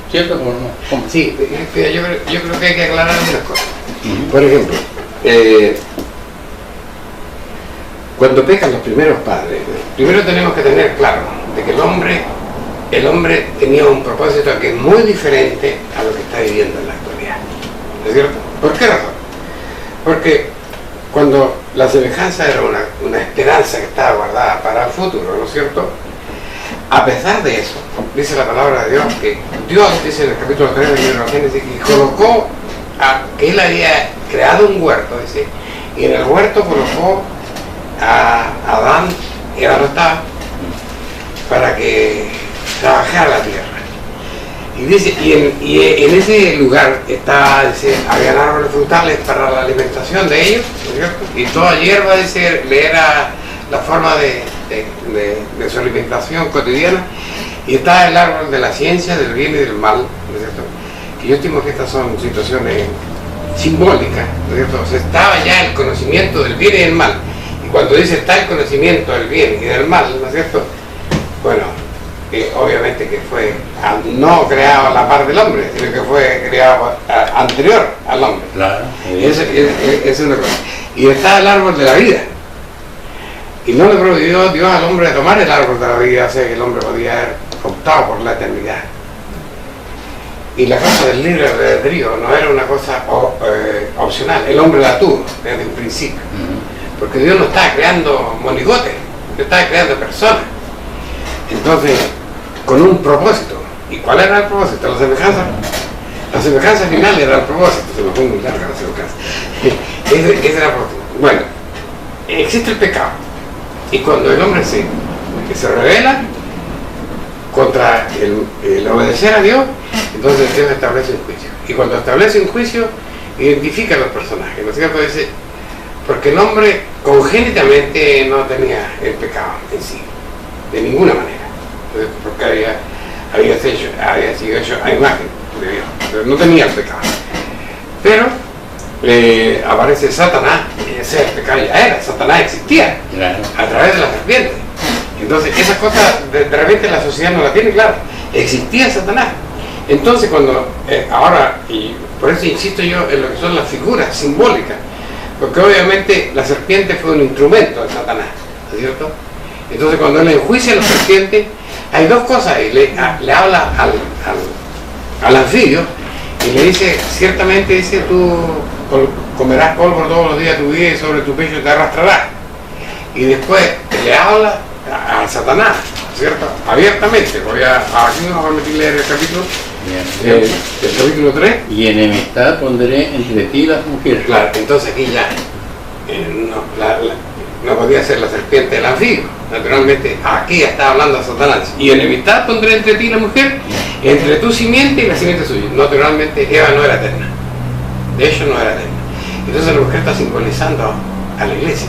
¿cierto? ¿Cómo? Sí, yo creo que hay que aclarar algunas cosas. Por ejemplo, cuando pecan los primeros padres, primero tenemos que tener claro de que el hombre tenía un propósito que es muy diferente a lo que está viviendo en la actualidad. ¿No es cierto? ¿Por qué razón? Porque cuando la semejanza era una esperanza que estaba guardada para el futuro, ¿no es cierto? A pesar de eso, dice la palabra de Dios, que Dios dice en el capítulo 3 del libro de Génesis, que colocó, que él había creado un huerto, dice, y en el huerto colocó a Adán, y Adán no estaba, para que trabajara la tierra. Y dice, y en ese lugar dice, había árboles frutales para la alimentación de ellos, ¿no es cierto? Y toda hierba, dice, le era la forma de su alimentación cotidiana, y estaba el árbol de la ciencia, del bien y del mal, ¿no es cierto? Que yo estimo que estas son situaciones simbólicas, ¿no es cierto? O sea, estaba ya el conocimiento del bien y del mal, y cuando dice está el conocimiento del bien y del mal, ¿no es cierto? Bueno, obviamente que fue no creado a la par del hombre, sino que fue creado anterior al hombre. Claro. Es una cosa. Y está el árbol de la vida. Y no le prohibió Dios al hombre de tomar el árbol de la vida, o sea que el hombre podía haber optado por la eternidad. Y la cosa del libre albedrío no era una cosa opcional, el hombre la tuvo desde un principio. Porque Dios no estaba creando monigotes, Dios estaba creando personas. Entonces, con un propósito. ¿Y cuál era el propósito? La semejanza. La semejanza final era el propósito. Se me fue muy larga la semejanza. Ese era el propósito. Bueno, existe el pecado. Y cuando el hombre se revela contra el obedecer a Dios, entonces Dios establece un juicio. Y cuando establece un juicio, identifica a los personajes. ¿No es cierto? Dice, porque el hombre congénitamente no tenía el pecado en sí, de ninguna manera. Porque había sido hecho a imagen de Dios, pero no tenía el pecado. Pero aparece Satanás, y ese pecado ya era, Satanás existía, claro, a través de la serpiente. Entonces esas cosas de repente la sociedad no la tiene clara, existía Satanás. Entonces cuando ahora, y por eso insisto yo en lo que son las figuras simbólicas, porque obviamente la serpiente fue un instrumento de Satanás, ¿no es cierto? Entonces cuando él enjuicia a la serpiente, hay dos cosas, y le habla al anfibio y le dice, ciertamente dice, tú comerás polvo todos los días de tu vida y sobre tu pecho te arrastrarás. Y después le habla a Satanás, ¿cierto? Abiertamente. Aquí nos vamos a permitir leer el capítulo, el capítulo 3. Y enemistad pondré entre ti y las mujeres. Claro, entonces aquí ya no podía ser la serpiente del anfibio. Naturalmente, aquí está hablando a Satanás. Y enemistad pondré entre ti y la mujer, entre tu simiente y la simiente suya. Naturalmente, Eva no era eterna. De hecho, no era eterna. Entonces la mujer está simbolizando a la iglesia.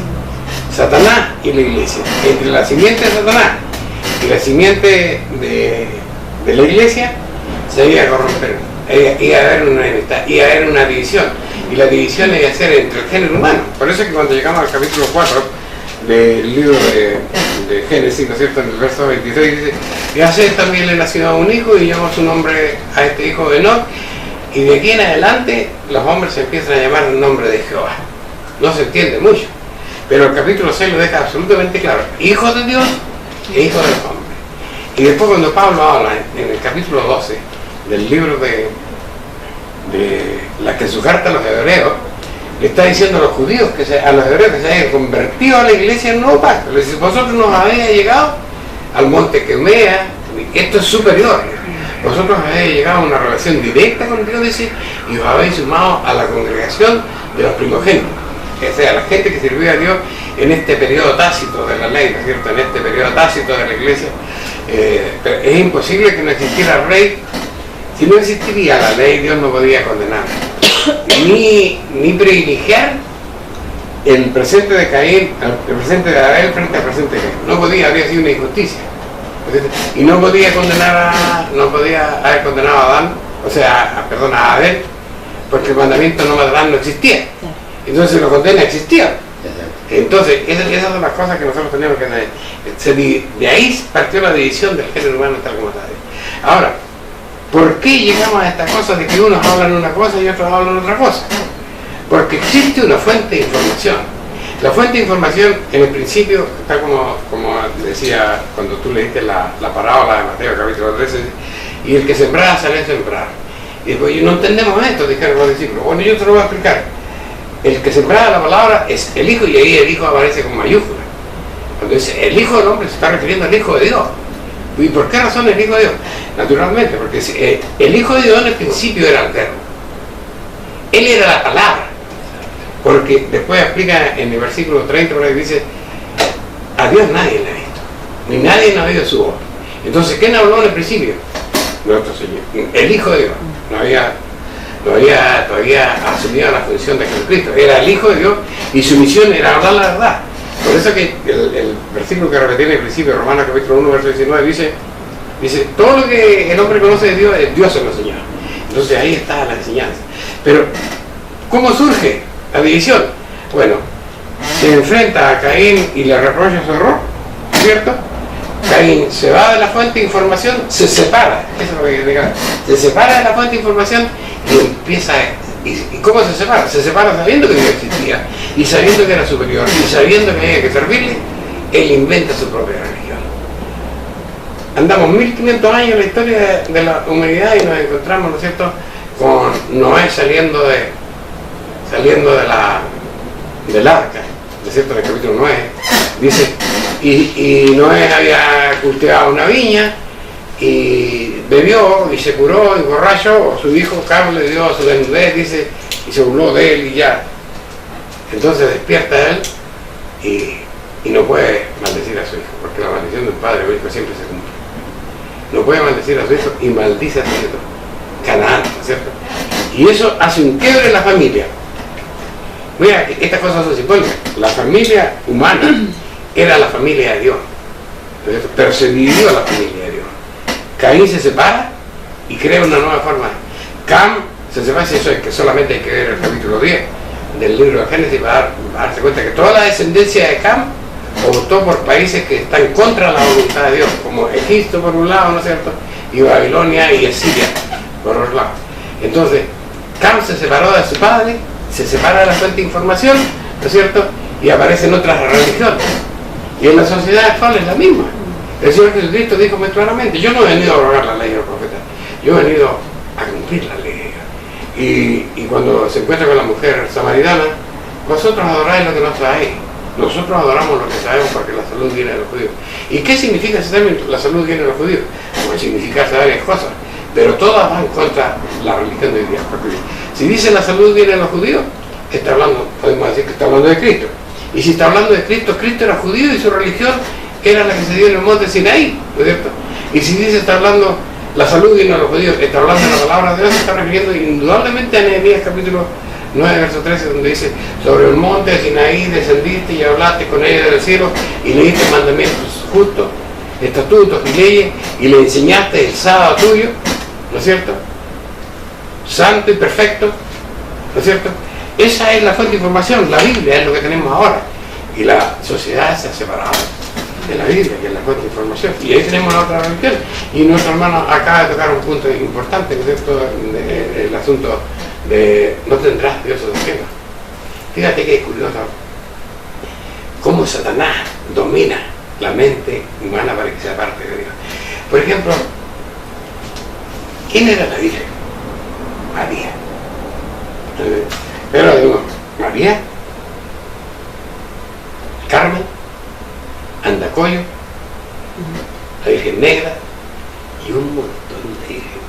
Satanás y la iglesia. Entre la simiente de Satanás y la simiente de la iglesia, se iba a corromper. Iba a haber una enemistad, iba a haber una división. Y la división iba a ser entre el género humano. Por eso es que cuando llegamos al capítulo 4 del libro de Génesis, ¿no es cierto?, en el verso 26 dice, y a Seth también le nació un hijo y llamó su nombre a este hijo Enoc, y de aquí en adelante los hombres se empiezan a llamar el nombre de Jehová. No se entiende mucho, pero el capítulo 6 lo deja absolutamente claro, hijo de Dios e hijo del hombre. Y después cuando Pablo habla en el capítulo 12 del libro de la que su carta a los hebreos, le está diciendo a los judíos, a los hebreos que se hayan convertido a la iglesia en nuevo pacto. Le dice, vosotros nos habéis llegado al monte Quemea, esto es superior. Vosotros habéis llegado a una relación directa con Dios, dice, y os habéis sumado a la congregación de los primogénitos. O sea, la gente que sirvió a Dios en este periodo tácito de la ley, ¿no es cierto? En este periodo tácito de la iglesia, pero es imposible que no existiera rey. Si no existiría la ley, Dios no podía condenar, ni privilegiar el presente de Caín, el presente de Abel frente al presente de Caín. No podía, habría sido una injusticia. Y no podía haber condenado a Adán, a Abel, porque el mandamiento no matarás no existía. Entonces lo condena existía. Entonces, esas son las cosas que nosotros tenemos que entender. De ahí partió la división del género humano tal como está. Ahora, ¿por qué llegamos a esta cosa de que unos hablan una cosa y otros hablan otra cosa? Porque existe una fuente de información. La fuente de información, en el principio, está como decía cuando tú leíste la parábola de Mateo capítulo 13, y el que sembraba salió a sembrar. Y después, no entendemos esto, dijeron los discípulos. Bueno, yo te lo voy a explicar. El que sembraba la palabra es el Hijo, y ahí el Hijo aparece con mayúscula. Cuando dice el Hijo del Hombre, se está refiriendo al Hijo de Dios. ¿Y por qué razón el Hijo de Dios? Naturalmente, porque el Hijo de Dios en el principio era el Verbo. Él era la palabra. Porque después explica en el versículo 30, por ahí dice, a Dios nadie le ha visto, ni nadie ha oído su voz. Entonces, ¿quién habló en el principio? Nuestro Señor, el Hijo de Dios. No había todavía asumido la función de Jesucristo. Era el Hijo de Dios y su misión era hablar la verdad. Por eso que el versículo que repetí en el principio, Romanos capítulo 1, verso 19, dice, todo lo que el hombre conoce de Dios, Dios se lo enseñó. Entonces ahí está la enseñanza. Pero, ¿cómo surge la división? Bueno, se enfrenta a Caín y le reprocha su error, ¿cierto? Caín se va de la fuente de información, se separa, eso es lo que diga, se separa de la fuente de información y empieza ¿y cómo se separa? Se separa sabiendo que Dios existía y sabiendo que era superior y sabiendo que había que servirle. Él inventa su propia religión. Andamos 1500 años en la historia de la humanidad y nos encontramos, ¿no es cierto?, con Noé saliendo del arca, ¿no es cierto?, en el capítulo 9, dice, y Noé había cultivado una viña y bebió y se curó y borracho, su hijo Cam le dio su desnudez, dice, y se burló de él y ya. Entonces despierta él y no puede maldecir a su hijo, porque la maldición del padre o hijo siempre se cumple. No puede maldecir a su hijo y maldice a su hijo, Canaán, ¿no es cierto? Y eso hace un quiebre en la familia. Mira, estas cosas son simbólicas. La familia humana era la familia de Dios, ¿no es cierto? Pero se dividió la familia de Dios. Caín se separa y crea una nueva forma. Cam se separa, y eso es que solamente hay que ver el capítulo 10 del libro de Génesis para darse cuenta que toda la descendencia de Cam optó por países que están contra la voluntad de Dios, como Egipto por un lado, ¿no es cierto?, y Babilonia y Asiria por otro lado. Entonces, Cam se separó de su padre, se separa de la fuente de información, ¿no es cierto?, y aparecen otras religiones. Y en la sociedad actual es la misma. El Señor Jesucristo dijo muy claramente, yo no he venido a abrogar la ley del profeta, yo he venido a cumplir la ley. Y cuando se encuentra con la mujer samaritana, vosotros adoráis lo que no sabéis, nosotros adoramos lo que sabemos porque la salud viene de los judíos. ¿Y qué significa ese término, la salud viene de los judíos? Pues significa varias cosas, pero todas van contra la religión de Dios. Porque si dice la salud viene de los judíos, está hablando, podemos decir que está hablando de Cristo. Y si está hablando de Cristo, Cristo era judío y su religión era la que se dio en el monte Sinaí, ¿no es cierto? Y si dice está hablando, la salud viene a los judíos, está hablando de la palabra de Dios, se está refiriendo indudablemente a Nehemías capítulo 9, verso 13, donde dice, sobre el monte de Sinaí descendiste y hablaste con ella del cielo y le diste mandamientos justos, estatutos y leyes y le enseñaste el sábado tuyo, ¿no es cierto?, santo y perfecto, ¿no es cierto? Esa es la fuente de información, la Biblia es lo que tenemos ahora, y la sociedad se ha separado de la Biblia, que es la fuente de información, y ahí tenemos la otra religión. Y nuestro hermano acaba de tocar un punto importante, ¿no es cierto?, el asunto de no tendrás dioses ajenos. Fíjate que es curioso cómo Satanás domina la mente humana para que sea parte de Dios. Por ejemplo, ¿quién era la Virgen? María. Pero digo, María, Carmen, Andacoyo, la Virgen Negra y un montón de virgen.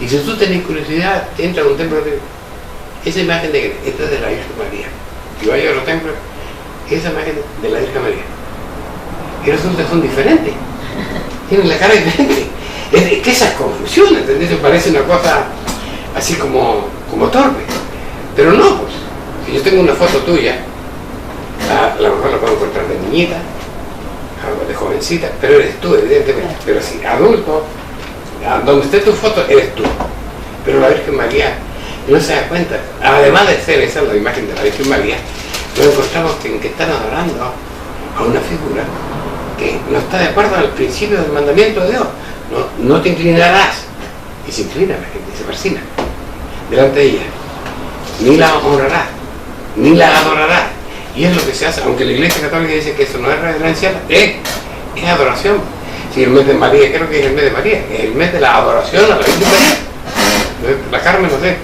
Y si tú tenés curiosidad, entra a un templo de esa imagen de esta es de la Virgen María. Y vaya a otro templo, esa imagen de la Virgen María. Y resulta que son diferentes. Tienen la cara diferente. Es que esas confusiones, ¿entendés? Parece una cosa así como torpe. Pero no, pues. Si yo tengo una foto tuya, a lo mejor la puedo encontrar de niñita, de jovencita, pero eres tú, evidentemente. Pero si adulto, donde esté tu foto, eres tú. Pero la Virgen María no se da cuenta. Además de ser esa la imagen de la Virgen María, nos encontramos en que están adorando a una figura que no está de acuerdo al principio del mandamiento de Dios. No te inclinarás. Y se inclina la gente, se persina delante de ella. Ni la honrarás, ni la adorarás. Y es lo que se hace, aunque la Iglesia Católica dice que eso no es reverencia, es adoración. Si el mes de María, creo que es el mes de María, es el mes de la adoración a la Virgen María. La Carmen, no sé,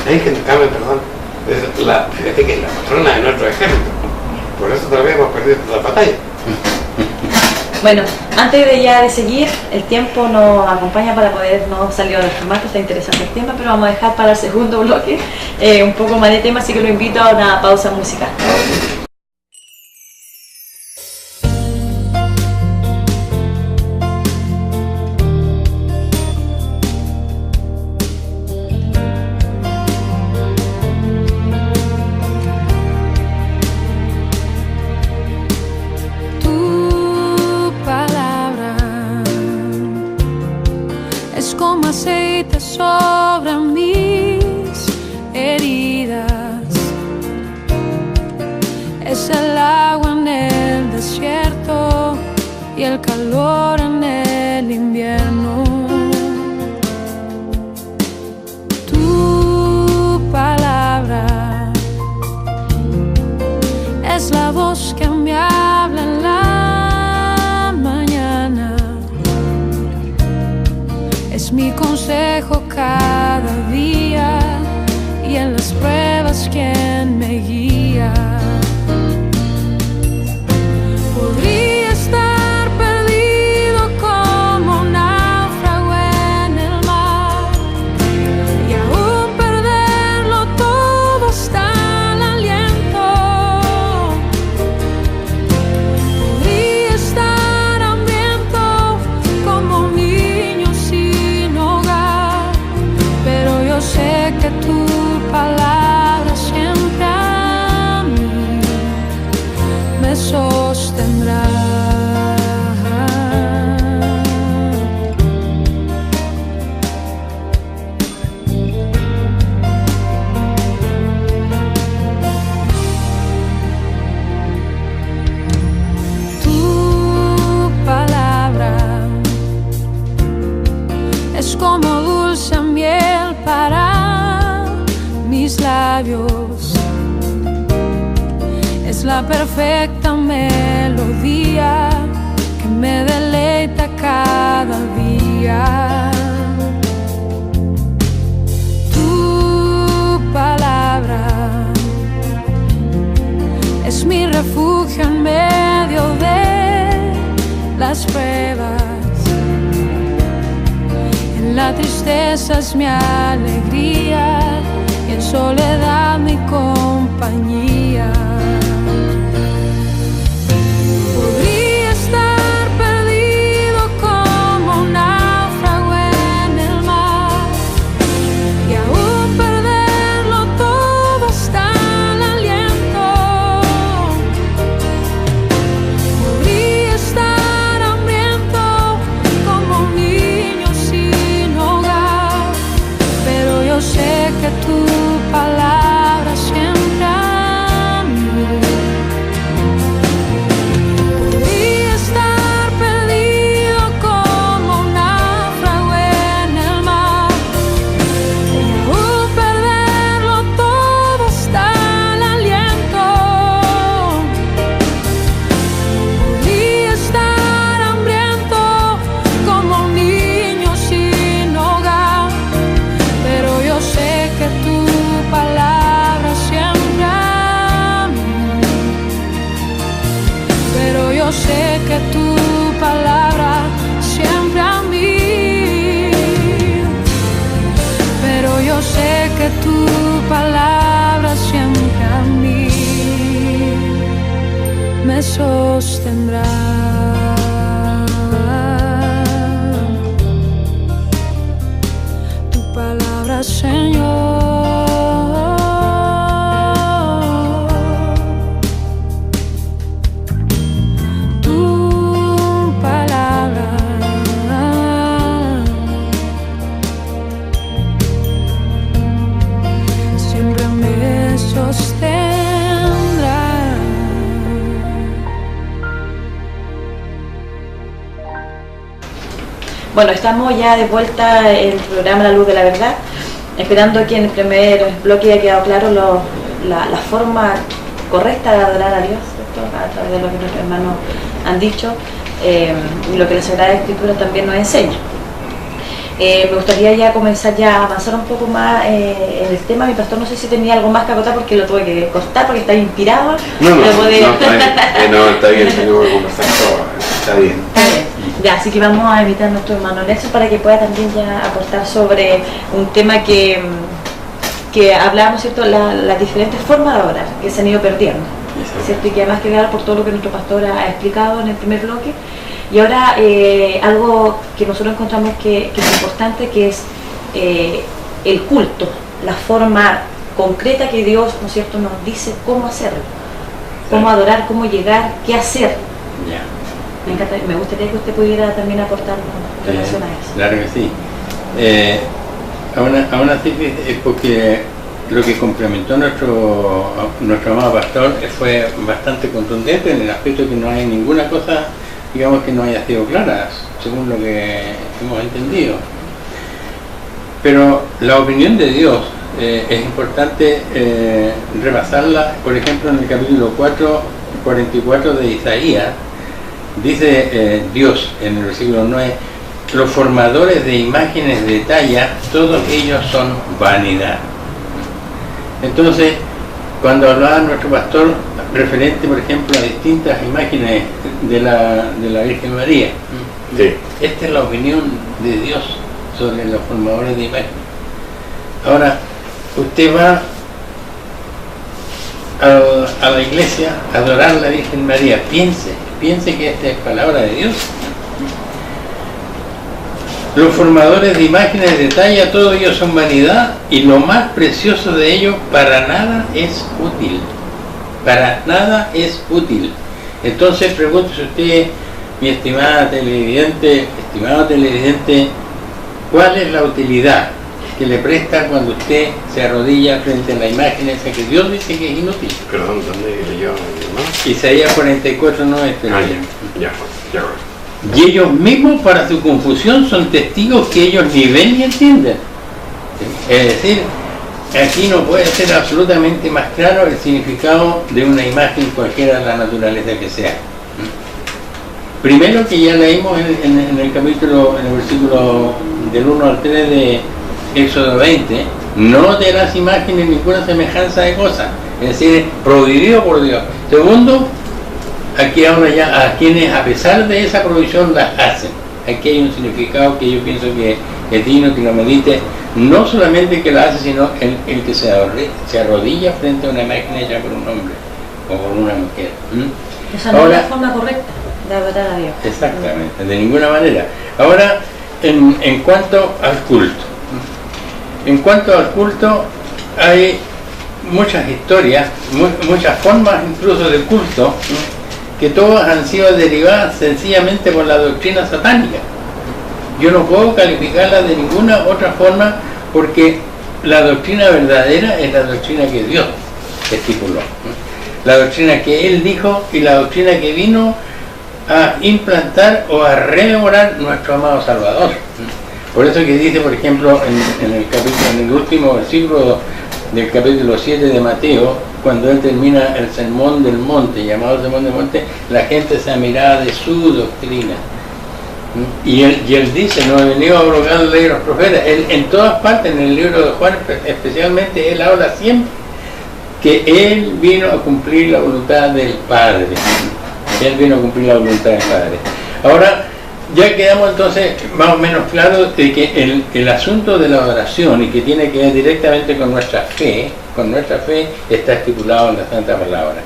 la Virgen Carmen, perdón, fíjate que es la patrona de nuestro ejército. Por eso todavía hemos perdido la batalla. Bueno, antes de seguir, el tiempo nos acompaña para poder no salir del formato, está interesante el tema, pero vamos a dejar para el segundo bloque un poco más de tema, así que lo invito a una pausa musical. Sobre mis heridas, es el agua en el desierto y el calor en el invierno. Tu palabra es la voz que me habla en la mañana, es mi consejo cada día y en las pruebas quien me guía. Podría estar perdido como un náufrago en el mar y aún perderlo todo hasta el aliento. Podría estar hambriento como un niño sin hogar, pero yo sé que tu palabra siempre a mí me sostendrá. Tu palabra es como dulce miel para mis labios, es la perfecta melodía que me deleita cada día. Tu palabra es mi refugio en medio de las pruebas, en la tristeza es mi alegría y en soledad mi compañía. Podría estar perdido como un náufrago en el mar y aún perderlo todo hasta el aliento. Podría estar hambriento como un niño sin hogar, pero yo sé que tu palabra sostendrá. Tu palabra, Señor. Bueno, estamos ya de vuelta en el programa La Luz de la Verdad, esperando que en el primer bloque haya quedado claro la forma correcta de adorar a Dios, ¿cierto? A través de lo que nuestros hermanos han dicho y lo que la Sagrada Escritura también nos enseña. Me gustaría ya comenzar a avanzar un poco más en el tema. Mi pastor, no sé si tenía algo más que acotar porque lo tuve que cortar porque está inspirado. No, está bien, tenemos que conversar todo, está bien. Ya, así que vamos a invitar a nuestro hermano Nelson para que pueda también ya aportar sobre un tema que hablábamos, ¿cierto? Las diferentes formas de orar que se han ido perdiendo, ¿cierto? Y que además quedar por todo lo que nuestro pastor ha explicado en el primer bloque. Y ahora algo que nosotros encontramos que es importante, que es el culto, la forma concreta que Dios, ¿no es cierto?, nos dice cómo hacerlo, cómo adorar, cómo llegar, qué hacer. Ya. Me gustaría que usted pudiera también aportar en relación a eso. Claro que sí. Aún así, es porque lo que complementó nuestro amado pastor fue bastante contundente en el aspecto de que no hay ninguna cosa, digamos, que no haya sido clara, según lo que hemos entendido. Pero la opinión de Dios es importante repasarla, por ejemplo, en el capítulo 44 de Isaías. Dice Dios en el versículo 9: los formadores de imágenes de talla, todos ellos son vanidad. Entonces, cuando hablaba nuestro pastor referente, por ejemplo, a distintas imágenes de la Virgen María, sí, esta es la opinión de Dios sobre los formadores de imágenes. Ahora, usted va a la iglesia a adorar a la Virgen María, piense que esta es palabra de Dios. Los formadores de imágenes de talla, todos ellos son vanidad, y lo más precioso de ellos para nada es útil. Para nada es útil. Entonces pregúntese usted, mi estimado televidente, ¿cuál es la utilidad que le presta cuando usted se arrodilla frente a la imagen esa que Dios dice que es inútil? Perdón, ¿dónde leyó? Isaías 44, no es ya. Y ellos mismos, para su confusión, son testigos que ellos ni ven ni entienden. Es decir, aquí no puede ser absolutamente más claro el significado de una imagen cualquiera de la naturaleza que sea. Primero, que ya leímos en el capítulo, en el versículo del 1 al 3 de Éxodo 20, no tendrás imágenes ninguna semejanza de cosa, es decir, prohibido por Dios. Segundo, aquí ahora ya a quienes a pesar de esa prohibición las hacen. Aquí hay un significado que yo pienso que es digno que lo medite, no solamente que la hace, sino el que se arrodilla frente a una imagen hecha por un hombre o por una mujer. Esa no es la forma correcta de adorar a Dios. Exactamente, de ninguna manera. Ahora, en cuanto al culto. En cuanto al culto, hay muchas historias, muchas formas incluso de culto, que todas han sido derivadas sencillamente por la doctrina satánica. Yo no puedo calificarla de ninguna otra forma, porque la doctrina verdadera es la doctrina que Dios estipuló, la doctrina que Él dijo y la doctrina que vino a implantar o a rememorar nuestro amado Salvador. Por eso que dice, por ejemplo, en el último versículo del capítulo 7 de Mateo, cuando él termina el sermón del monte, llamado sermón del monte, la gente se admiraba de su doctrina. Y él dice: no he venido a abrogar la ley de los profetas. Él, en todas partes, en el libro de Juan especialmente, él habla siempre que él vino a cumplir la voluntad del Padre. Él vino a cumplir la voluntad del Padre. Ahora, ya quedamos entonces más o menos claros de que el asunto de la adoración, y que tiene que ver directamente con nuestra fe está estipulado en la Santa Palabra.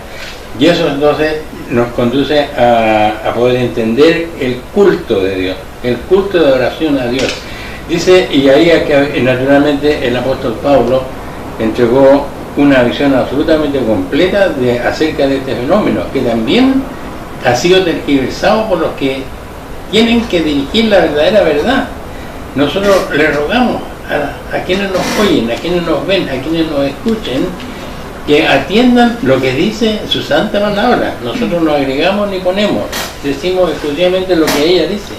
Y eso entonces nos conduce a poder entender el culto de Dios, el culto de oración a Dios. Dice, y ahí naturalmente el apóstol Pablo entregó una visión absolutamente completa acerca de este fenómeno, que también ha sido tergiversado por los que tienen que dirigir la verdadera verdad. Nosotros le rogamos a quienes nos oyen, a quienes nos ven, a quienes nos escuchen, que atiendan lo que dice su santa palabra. Nosotros no agregamos ni ponemos, decimos exclusivamente lo que ella dice.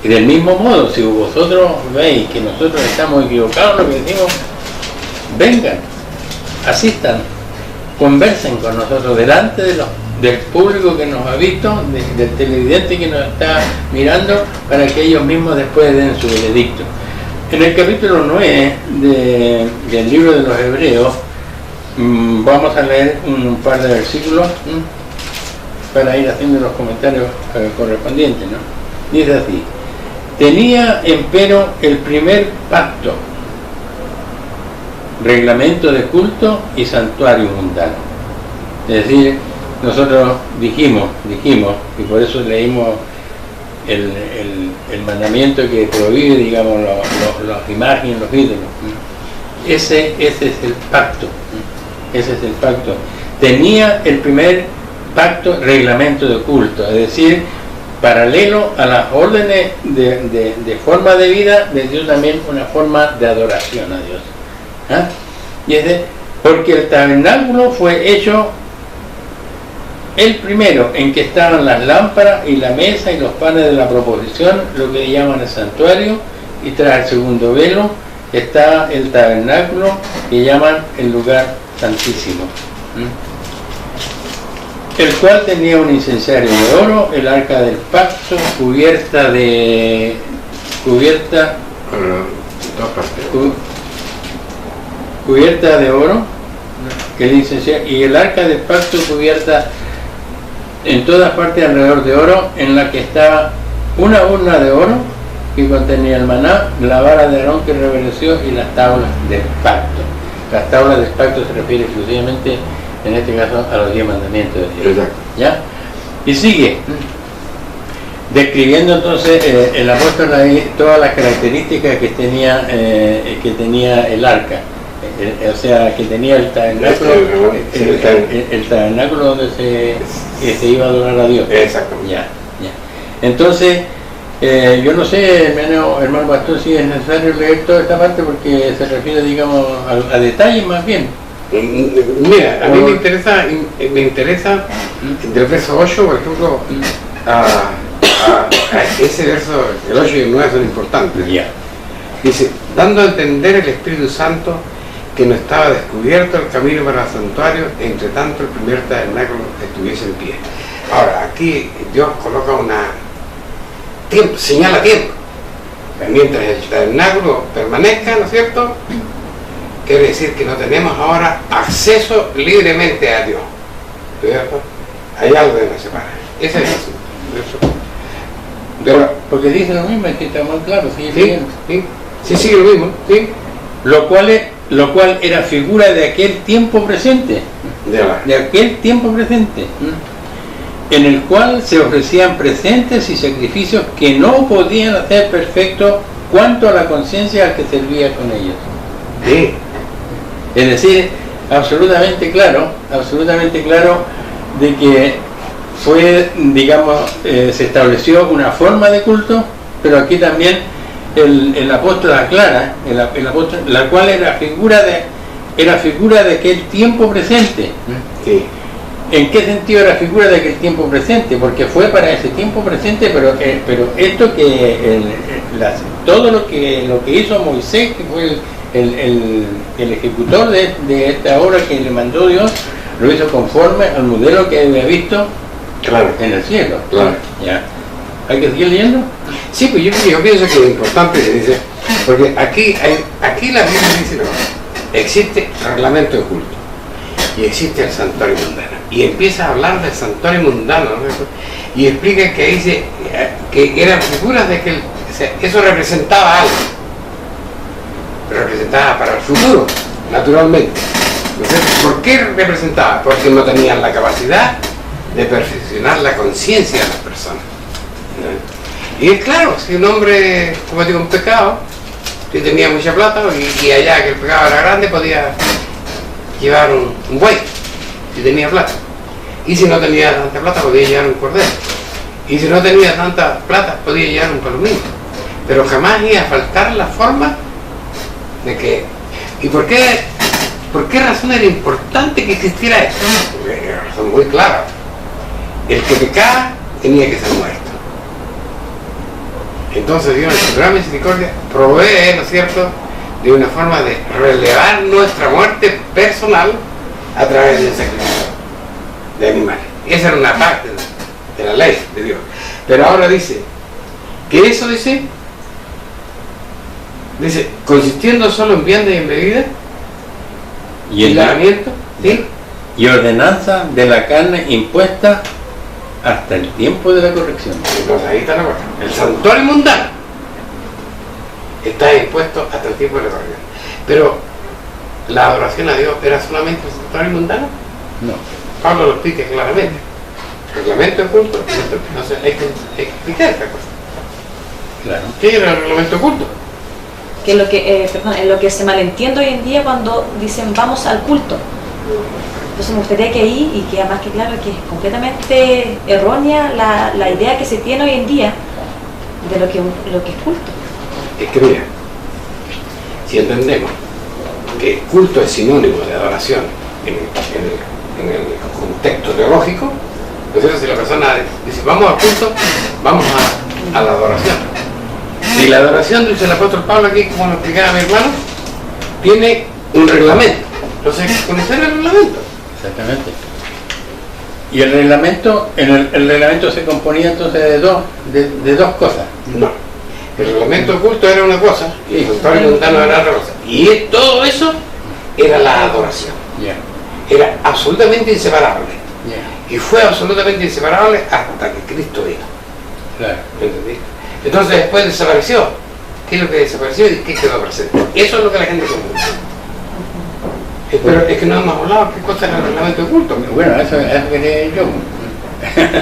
Y del mismo modo, si vosotros veis que nosotros estamos equivocados en lo que decimos, vengan, asistan, conversen con nosotros delante del público que nos ha visto, del televidente que nos está mirando, para que ellos mismos después den su veredicto. En el capítulo 9 del libro de los Hebreos, vamos a leer un par de versículos para ir haciendo los comentarios correspondientes, ¿no? Dice así: tenía empero el primer pacto, reglamento de culto y santuario mundano. Es decir, nosotros dijimos, y por eso leímos el mandamiento que prohíbe, digamos, las imágenes, los ídolos. Ese es el pacto. Ese es el pacto. Tenía el primer pacto, reglamento de culto, es decir, paralelo a las órdenes de forma de vida, les dio también una forma de adoración a Dios. ¿Ah? Y porque el tabernáculo fue hecho el primero, en que estaban las lámparas y la mesa y los panes de la proposición, lo que llaman el santuario, y tras el segundo velo está el tabernáculo, que llaman el lugar santísimo, el cual tenía un incensario de oro, el arca del pacto cubierta de oro, el incensario, y el arca del pacto cubierta en todas partes alrededor de oro, en la que estaba una urna de oro que contenía el maná, la vara de Aarón que revereció y las tablas del pacto. Las tablas del pacto se refiere exclusivamente, en este caso, a los 10 mandamientos de Dios. Exacto. ¿Ya? Y sigue describiendo entonces el apóstol ahí todas las características que tenía el arca. O sea, que tenía el tabernáculo, el tabernáculo donde se iba a adorar a Dios. Exacto. Ya. Entonces, yo no sé, hermano pastor, si es necesario leer toda esta parte porque se refiere, digamos, a detalles más bien. Mira, a mí me interesa del verso 8, por ejemplo, a ese verso, el 8 y el 9 son importantes. Ya. Dice, dando a entender el Espíritu Santo que no estaba descubierto el camino para el santuario, entre tanto el primer tabernáculo estuviese en pie. Ahora, aquí Dios coloca señala tiempo. Mientras el tabernáculo permanezca, ¿no es cierto? Quiere decir que no tenemos ahora acceso libremente a Dios, ¿cierto? Hay algo que nos separa. Ese es el asunto. Pero, porque dice lo mismo, es que está muy claro, sí, sigue lo mismo, sí. Lo cual era figura de aquel tiempo presente, de aquel tiempo presente, en el cual se ofrecían presentes y sacrificios que no podían hacer perfecto cuanto a la conciencia al que servía con ellos. Sí. Es decir, absolutamente claro de que fue, digamos, se estableció una forma de culto, pero aquí también el apóstol aclara, la cual era figura de aquel tiempo presente. Sí. ¿En qué sentido era figura de aquel tiempo presente? Porque fue para ese tiempo presente, pero esto que todo lo que hizo Moisés, que fue el ejecutor de esta obra que le mandó Dios, lo hizo conforme al modelo que había visto en el cielo. Claro. ¿Ya? ¿Hay que seguir leyendo? Sí, pues yo pienso que lo importante es, dice, porque aquí la Biblia dice, no, existe reglamento de culto y existe el santuario mundano, y empieza a hablar del santuario mundano, ¿no? Y explica que dice que eran figuras de que eso representaba algo, representaba para el futuro, naturalmente, Entonces, ¿por qué representaba? Porque no tenían la capacidad de perfeccionar la conciencia de las personas. Y es claro, si un hombre cometió un pecado, que tenía mucha plata, y allá que el pecado era grande, podía llevar un buey, si tenía plata. Y si no tenía tanta plata, podía llevar un cordero. Y si no tenía tanta plata, podía llevar un palomino. Pero jamás iba a faltar la forma de que... ¿Y por qué razón era importante que existiera esto? Porque era una razón muy clara. El que pecaba tenía que ser muerto. Entonces Dios en su gran misericordia provee, ¿no es cierto?, de una forma de relevar nuestra muerte personal a través del sacrificio de animales. Esa era una parte de la ley de Dios. Pero ahora dice, que eso dice, consistiendo solo en vianda y en bebida, y lavamiento, ¿sí? Y ordenanza de la carne impuesta hasta el tiempo de la corrección. Entonces ahí está la cosa. El santuario mundano está impuesto hasta el tiempo de la corrección. Pero la adoración a Dios era solamente el santuario mundano. No. Pablo lo explica claramente. Reglamento oculto. Entonces hay que explicar esta cosa. Claro. ¿Qué era el reglamento oculto? Que es lo que, es lo que se malentiende hoy en día cuando dicen vamos al culto. Entonces me gustaría que ahí, y queda más que claro que es completamente errónea la idea que se tiene hoy en día de lo que es culto. Es que mira, si entendemos que culto es sinónimo de adoración en el contexto teológico, entonces si la persona dice vamos al culto, vamos a la adoración. Y la adoración, dice el apóstol Pablo aquí, como lo explicaba mi hermano, tiene un reglamento. Entonces hay que conocer el reglamento. Exactamente. Y el reglamento, el reglamento se componía entonces de dos cosas. No. El reglamento oculto era una cosa y el santuario mundano era otra cosa. Y todo eso era la adoración. Yeah. Era absolutamente inseparable. Yeah. Y fue absolutamente inseparable hasta que Cristo vino. Claro. ¿Entendí? Entonces después desapareció. ¿Qué es lo que desapareció y qué quedó presente? Eso es lo que la gente confunde. Pero es que no hemos hablado qué cosa era el reglamento oculto. Bueno, eso quería yo.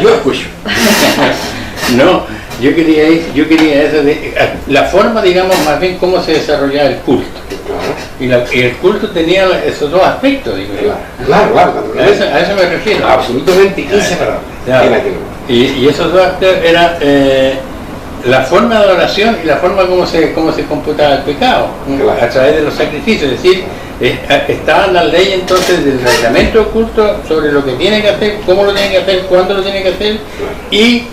Yo escucho. No, yo quería eso de la forma, digamos, más bien cómo se desarrollaba el culto. Claro. Y el culto tenía esos dos aspectos, digo yo. Claro. A eso me refiero. Absolutamente inseparable. Claro. Y esos dos aspectos eran la forma de adoración y la forma como se computaba el pecado, claro, a través de los sacrificios. Es decir, estaban las leyes entonces del reglamento oculto sobre lo que tiene que hacer, cómo lo tiene que hacer, cuándo lo tiene que hacer, claro. Y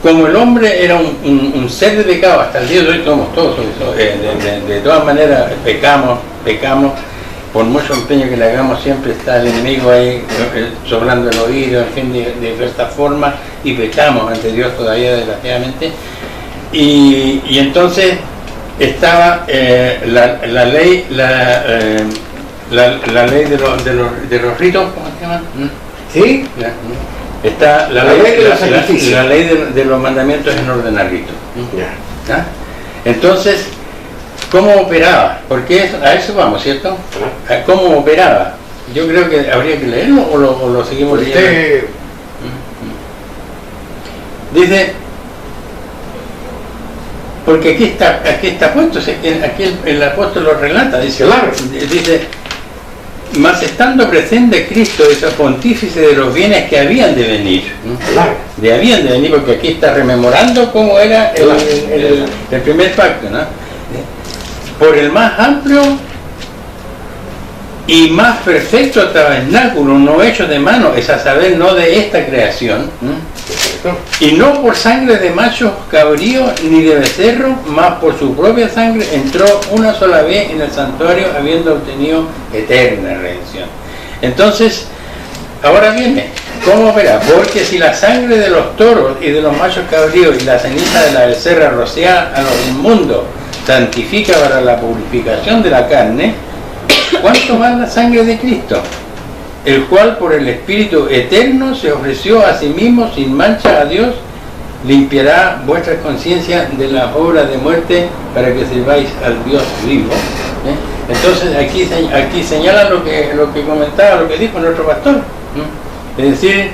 como el hombre era un ser de pecado, hasta el día de hoy somos todos, de todas maneras pecamos, por mucho empeño que le hagamos siempre está el enemigo ahí soplando el oído, en fin, de diversas formas, y pecamos ante Dios todavía desgraciadamente. Y entonces estaba la ley de los ritos, ¿cómo se llaman? ¿Sí? Está la ley de los mandamientos en orden al rito. ¿Ah? Entonces, ¿cómo operaba? Porque a eso vamos, ¿cierto? ¿Cómo operaba? Yo creo que habría que leerlo o lo seguimos leyendo. Dice, porque aquí está puesto, aquí el apóstol lo relata, dice, claro. Dice, mas estando presente Cristo, es pontífice de los bienes que habían de venir. Claro. Habían de venir, porque aquí está rememorando cómo era el primer pacto, ¿no? Por el más amplio y más perfecto tabernáculo, no hecho de mano, es a saber, no de esta creación, y no por sangre de machos cabríos ni de becerro, mas por su propia sangre entró una sola vez en el santuario, habiendo obtenido eterna redención. Entonces, ahora viene, ¿cómo opera? Porque si la sangre de los toros y de los machos cabríos y la ceniza de la becerra rociada a los inmundos santifica para la purificación de la carne, ¿cuánto más la sangre de Cristo? El cual por el Espíritu eterno se ofreció a sí mismo sin mancha a Dios, limpiará vuestra conciencia de las obras de muerte para que sirváis al Dios vivo. Entonces aquí señala lo que comentaba, lo que dijo nuestro pastor. Es decir,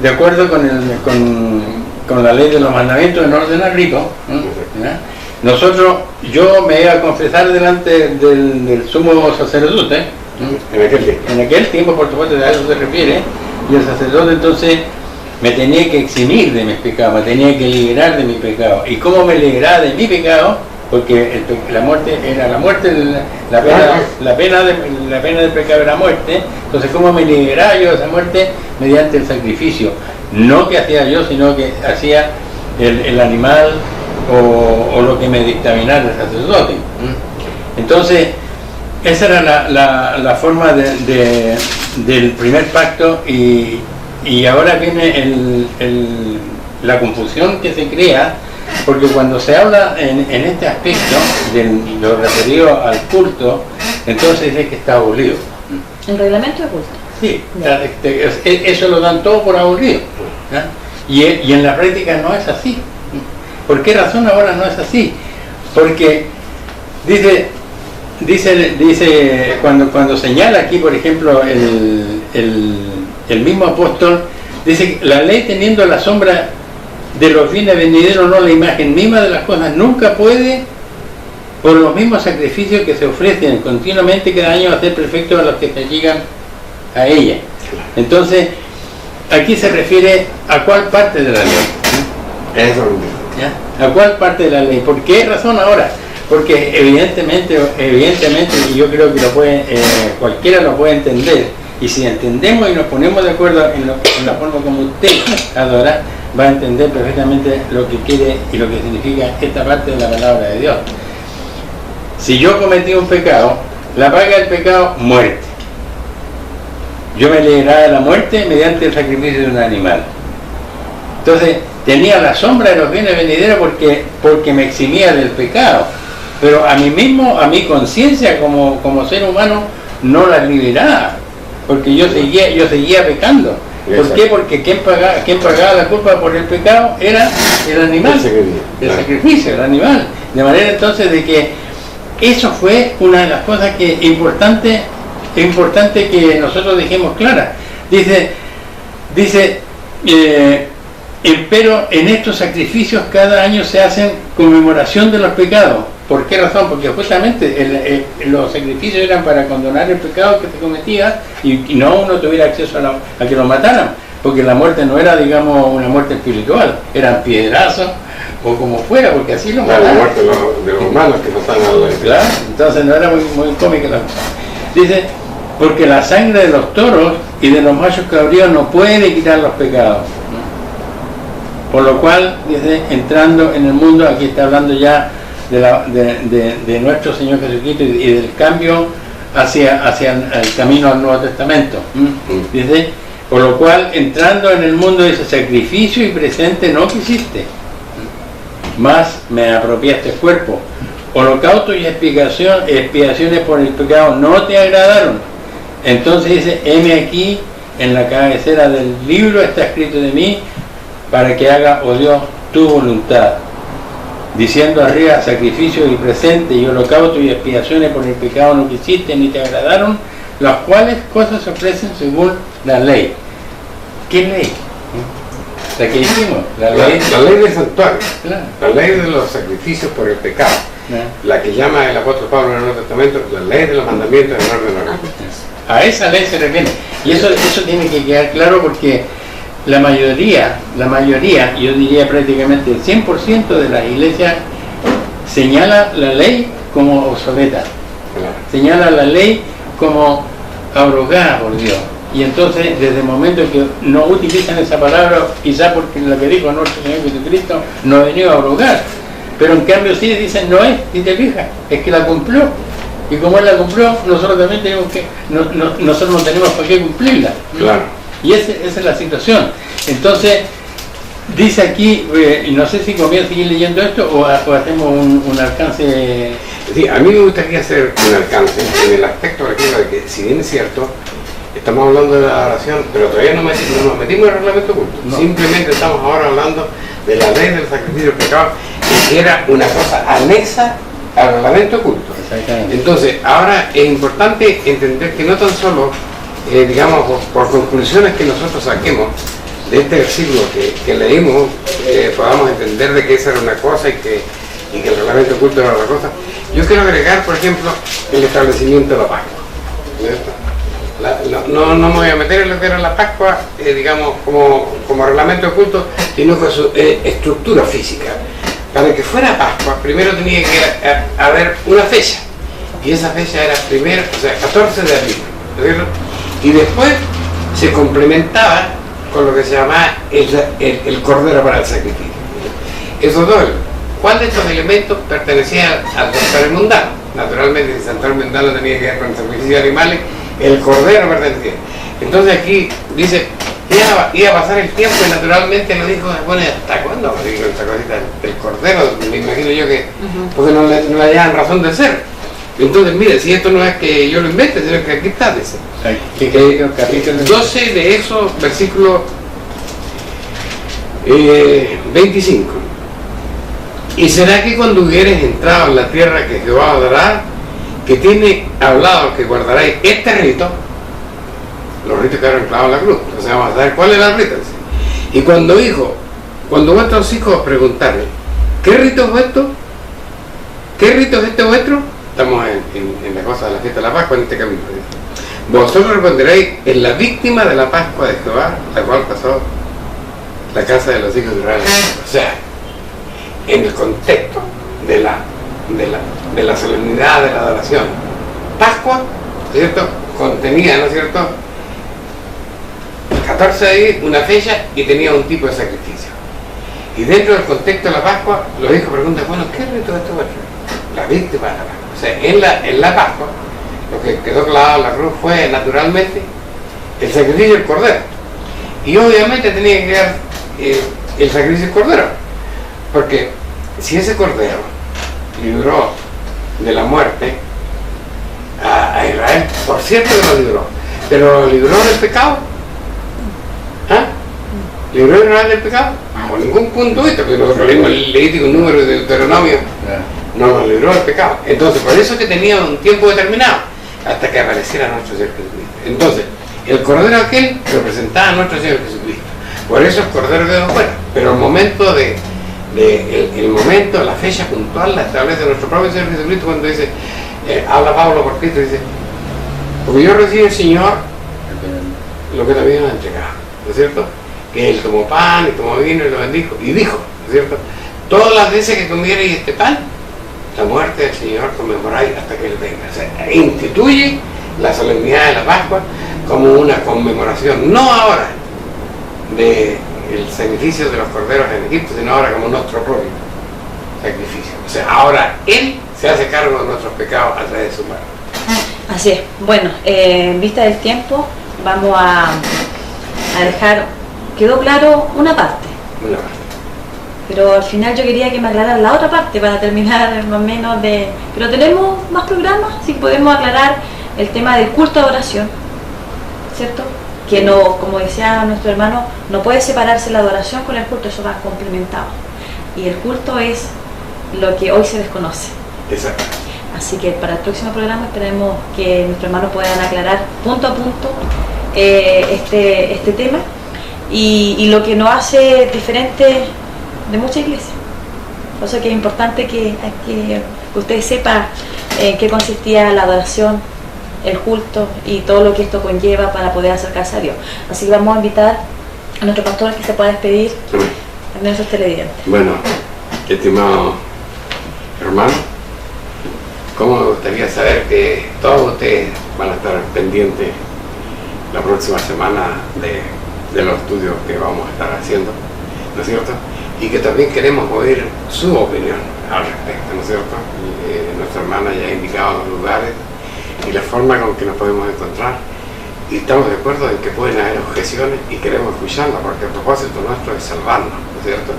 de acuerdo con la ley de los mandamientos en orden al rito, yo me iba a confesar delante del sumo sacerdote, en aquel tiempo, por supuesto, a eso se refiere, y el sacerdote entonces me tenía que eximir de mis pecados, me tenía que liberar de mi pecado. ¿Y cómo me liberaba de mi pecado? Porque la muerte era la muerte, la pena del pecado era muerte. Entonces, ¿cómo me liberaba yo de esa muerte? Mediante el sacrificio. No que hacía yo, sino que hacía el animal o lo que me dictaminara el sacerdote. Entonces, esa era la forma del primer pacto, y ahora viene la confusión que se crea, porque cuando se habla en este aspecto de lo referido al culto, entonces dice que está abolido. ¿El reglamento de culto? Sí, eso lo dan todo por abolido, y en la práctica no es así. ¿Por qué razón ahora no es así? Porque dice cuando señala aquí, por ejemplo, el mismo apóstol, dice que la ley, teniendo la sombra de los bienes venideros, no la imagen misma de las cosas, nunca puede, por los mismos sacrificios que se ofrecen continuamente cada año, hacer perfectos a los que se llegan a ella. Entonces, aquí se refiere a cuál parte de la ley. ¿A cuál parte de la ley? ¿Por qué razón ahora? Porque evidentemente, y yo creo que cualquiera lo puede entender, y si entendemos y nos ponemos de acuerdo en la forma como usted adora, va a entender perfectamente lo que quiere y lo que significa esta parte de la palabra de Dios. Si yo cometí un pecado, la paga del pecado, muerte. Yo me libraba de la muerte mediante el sacrificio de un animal. Entonces, tenía la sombra de los bienes venideros porque me eximía del pecado, pero a mí mismo, a mi conciencia como ser humano, no la liberaba, porque yo seguía pecando. ¿Por qué? Porque quien pagaba la culpa por el pecado era el animal, el sacrificio, el animal. De manera entonces de que eso fue una de las cosas que es importante que nosotros dijimos clara. Dice pero en estos sacrificios cada año se hacen conmemoración de los pecados. ¿Por qué razón? Porque justamente los sacrificios eran para condonar el pecado que se cometía y no uno tuviera acceso a que lo mataran, porque la muerte no era, digamos, una muerte espiritual, eran piedrazos o como fuera, porque así lo mataban. La muerte de los malos que mataban a los. Claro, entonces no era muy cómica la cosa. Dice, porque la sangre de los toros y de los machos cabríos no puede quitar los pecados. Por lo cual, dice, entrando en el mundo, aquí está hablando ya de nuestro Señor Jesucristo y del cambio hacia el camino al Nuevo Testamento. Dice, por lo cual, entrando en el mundo, dice, sacrificio y presente no quisiste, más me apropiaste cuerpo. Holocausto y expiaciones por el pecado no te agradaron. Entonces dice, heme aquí, en la cabecera del libro está escrito de mí, para que haga, oh Dios, tu voluntad. Diciendo arriba, sacrificio y presente y holocausto y expiaciones por el pecado no quisiste ni te agradaron, las cuales cosas se ofrecen según la ley. ¿Qué ley? La que dijimos, la ley del santuario, claro. La ley de los sacrificios por el pecado, la que llama el apóstol Pablo en el Nuevo Testamento, la ley de los mandamientos en orden oral. A esa ley se refiere, y eso tiene que quedar claro, porque la mayoría, yo diría prácticamente el 100% de las iglesias señala la ley como obsoleta, señala la ley como abrogada por Dios. Y entonces, desde el momento que no utilizan esa palabra, quizás porque lo que dijo nuestro Señor Jesucristo no ha venido a abrogar, pero en cambio sí dicen no es, si te fijas, es que la cumplió. Y como Él la cumplió, nosotros también tenemos nosotros no tenemos por qué cumplirla. Claro. Y esa es la situación. Entonces, dice aquí, y no sé si conviene seguir leyendo esto o hacemos un alcance. Sí, a mí me gustaría hacer un alcance en el aspecto, por ejemplo, de que si bien es cierto, estamos hablando de la oración, pero todavía no nos metimos en el reglamento oculto. No. Simplemente estamos ahora hablando de la ley del sacrificio del pecado, que era una cosa anexa al reglamento oculto. Exactamente. Entonces, ahora es importante entender que no tan solo, digamos, por conclusiones que nosotros saquemos de este versículo que leímos, podamos entender de que esa era una cosa y que el reglamento oculto era otra cosa. Yo quiero agregar, por ejemplo, el establecimiento de la Pascua. No me voy a meter en lo que era la Pascua, digamos, como reglamento oculto, sino con su estructura física. Para que fuera Pascua, primero tenía que haber una fecha, y esa fecha era primero, o sea, 14 de abril, ¿no es cierto? Y después se complementaba con lo que se llamaba el cordero para el sacrificio. Esos dos, ¿cuál de estos elementos pertenecía al santuario mundano? Naturalmente, el santuario mundano tenía que ver con el sacrificio de animales, el cordero pertenecía. Entonces aquí dice, iba a pasar el tiempo y naturalmente lo dijo, bueno, ¿hasta cuándo? Digo, esta cosita del cordero, me imagino yo que, porque no le hayan razón de ser. Entonces, mire, si esto no es que yo lo invente, sino que aquí está, dice. Capítulo 12 de eso, versículo 25. Y será que cuando hubieres entrado en la tierra que Jehová os dará, que tiene hablado que guardaréis este rito, los ritos que eran clavados en la cruz, entonces vamos a saber cuál era el rito. Y cuando vuestros hijos os preguntaren, ¿qué rito es vuestro? ¿Qué rito es este vuestro? Estamos en la cosa de la fiesta de la Pascua en este capítulo. Vosotros responderéis, en la víctima de la Pascua de Jehová, la cual pasó la casa de los hijos de Israel. O sea, en el contexto de la solemnidad de la adoración. Pascua, ¿cierto? Contenía, ¿no es cierto?, 14 ahí, una fecha, y tenía un tipo de sacrificio. Y dentro del contexto de la Pascua, los hijos preguntan, bueno, ¿qué rito es esto vuestro? La víctima de la Pascua. O sea, en la Pascua, lo que quedó clavado en la cruz fue, naturalmente, el sacrificio del cordero. Y obviamente tenía que quedar el sacrificio del cordero. Porque si ese cordero libró de la muerte a Israel, por cierto que lo libró, pero lo libró del pecado. ¿Ah? ¿Libró a Israel del pecado? Por ningún punto de vista, porque nosotros leímos el Levítico, un número de Deuteronomio, no nos libró del pecado. Entonces, por eso que tenía un tiempo determinado, hasta que apareciera nuestro Señor Jesucristo. Entonces, el cordero aquel representaba a nuestro Señor Jesucristo. Por eso el cordero quedó fuera. Pero el momento el momento, la fecha puntual la establece nuestro propio Señor Jesucristo cuando dice, habla Pablo por Cristo, dice, porque yo recibí el Señor lo que también nos ha entregado, ¿no es cierto? Que él tomó pan y tomó vino y lo bendijo y dijo, ¿no es cierto? Todas las veces que comierais este pan, la muerte del Señor conmemoráis hasta que Él venga. O sea, instituye la solemnidad de la Pascua como una conmemoración, no ahora del sacrificio de los corderos en Egipto, sino ahora como nuestro propio sacrificio. O sea, ahora Él se hace cargo de nuestros pecados a través de su muerte. Así es. Bueno, en vista del tiempo, vamos a dejar, quedó claro una parte. Una parte. Pero al final yo quería que me aclararan la otra parte para terminar más o menos de... Pero tenemos más programas, si podemos aclarar el tema del culto de adoración, ¿cierto? Que no, como decía nuestro hermano, no puede separarse la adoración con el culto, eso va complementado. Y el culto es lo que hoy se desconoce. Exacto. Así que para el próximo programa esperemos que nuestros hermanos puedan aclarar punto a punto este tema y lo que nos hace diferente de muchas iglesias. Por eso que es importante que ustedes sepan en qué consistía la adoración, el culto y todo lo que esto conlleva para poder acercarse a Dios. Así que vamos a invitar a nuestro pastor que se pueda despedir de nuestros televidentes. Bueno, estimado hermano, como me gustaría saber que todos ustedes van a estar pendientes la próxima semana de los estudios que vamos a estar haciendo, ¿no es cierto? Y que también queremos oír su opinión al respecto, ¿no es cierto? Nuestra hermana ya ha indicado los lugares y la forma con que nos podemos encontrar, y estamos de acuerdo en que pueden haber objeciones y queremos escucharlas, porque el propósito nuestro es salvarnos, ¿no es cierto?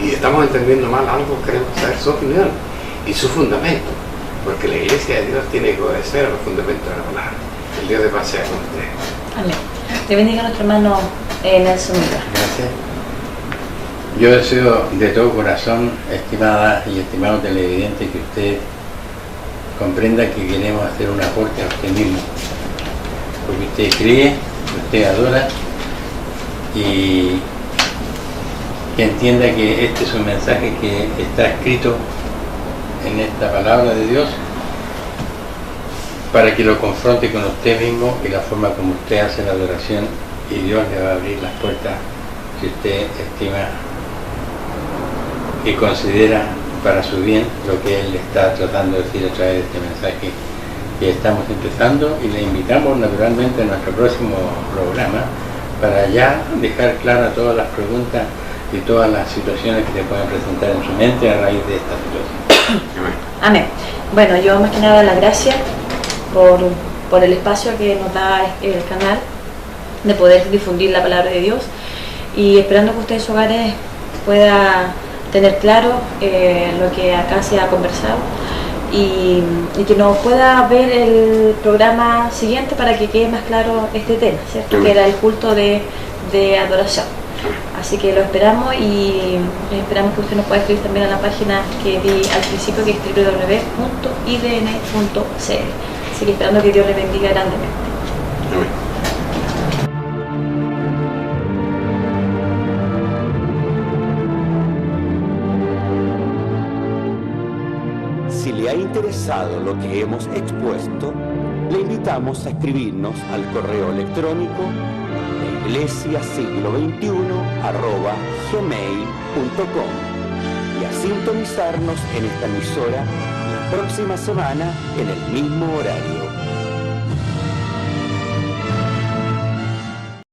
Y estamos entendiendo mal algo, queremos saber su opinión y su fundamento, porque la Iglesia de Dios tiene que obedecer a los fundamentos de la palabra. El Dios de paz sea con ustedes. Amén. Que bendiga a nuestro hermano Nelson Miller. Gracias. Yo deseo de todo corazón, estimada y estimado televidente, que usted comprenda que queremos hacer un aporte a usted mismo, porque usted cree, usted adora, y que entienda que este es un mensaje que está escrito en esta palabra de Dios para que lo confronte con usted mismo y la forma como usted hace la adoración, y Dios le va a abrir las puertas si usted estima y considera para su bien lo que Él está tratando de decir a través de este mensaje que estamos empezando, y le invitamos naturalmente a nuestro próximo programa para ya dejar claras todas las preguntas y todas las situaciones que se pueden presentar en su mente a raíz de esta situación. Amén. Bueno, yo más que nada las gracias por el espacio que nos da el canal de poder difundir la palabra de Dios, y esperando que usted en sus hogares pueda tener claro lo que acá se ha conversado, y que nos pueda ver el programa siguiente para que quede más claro este tema, ¿cierto? Que era el culto de adoración. Así que lo esperamos, y esperamos que usted nos pueda escribir también a la página que di al principio, que es www.idn.cl. Así que esperando que Dios le bendiga grandemente. Si le ha interesado lo que hemos expuesto, le invitamos a escribirnos al correo electrónico iglesiasiglo21@gmail.com y a sintonizarnos en esta emisora la próxima semana en el mismo horario.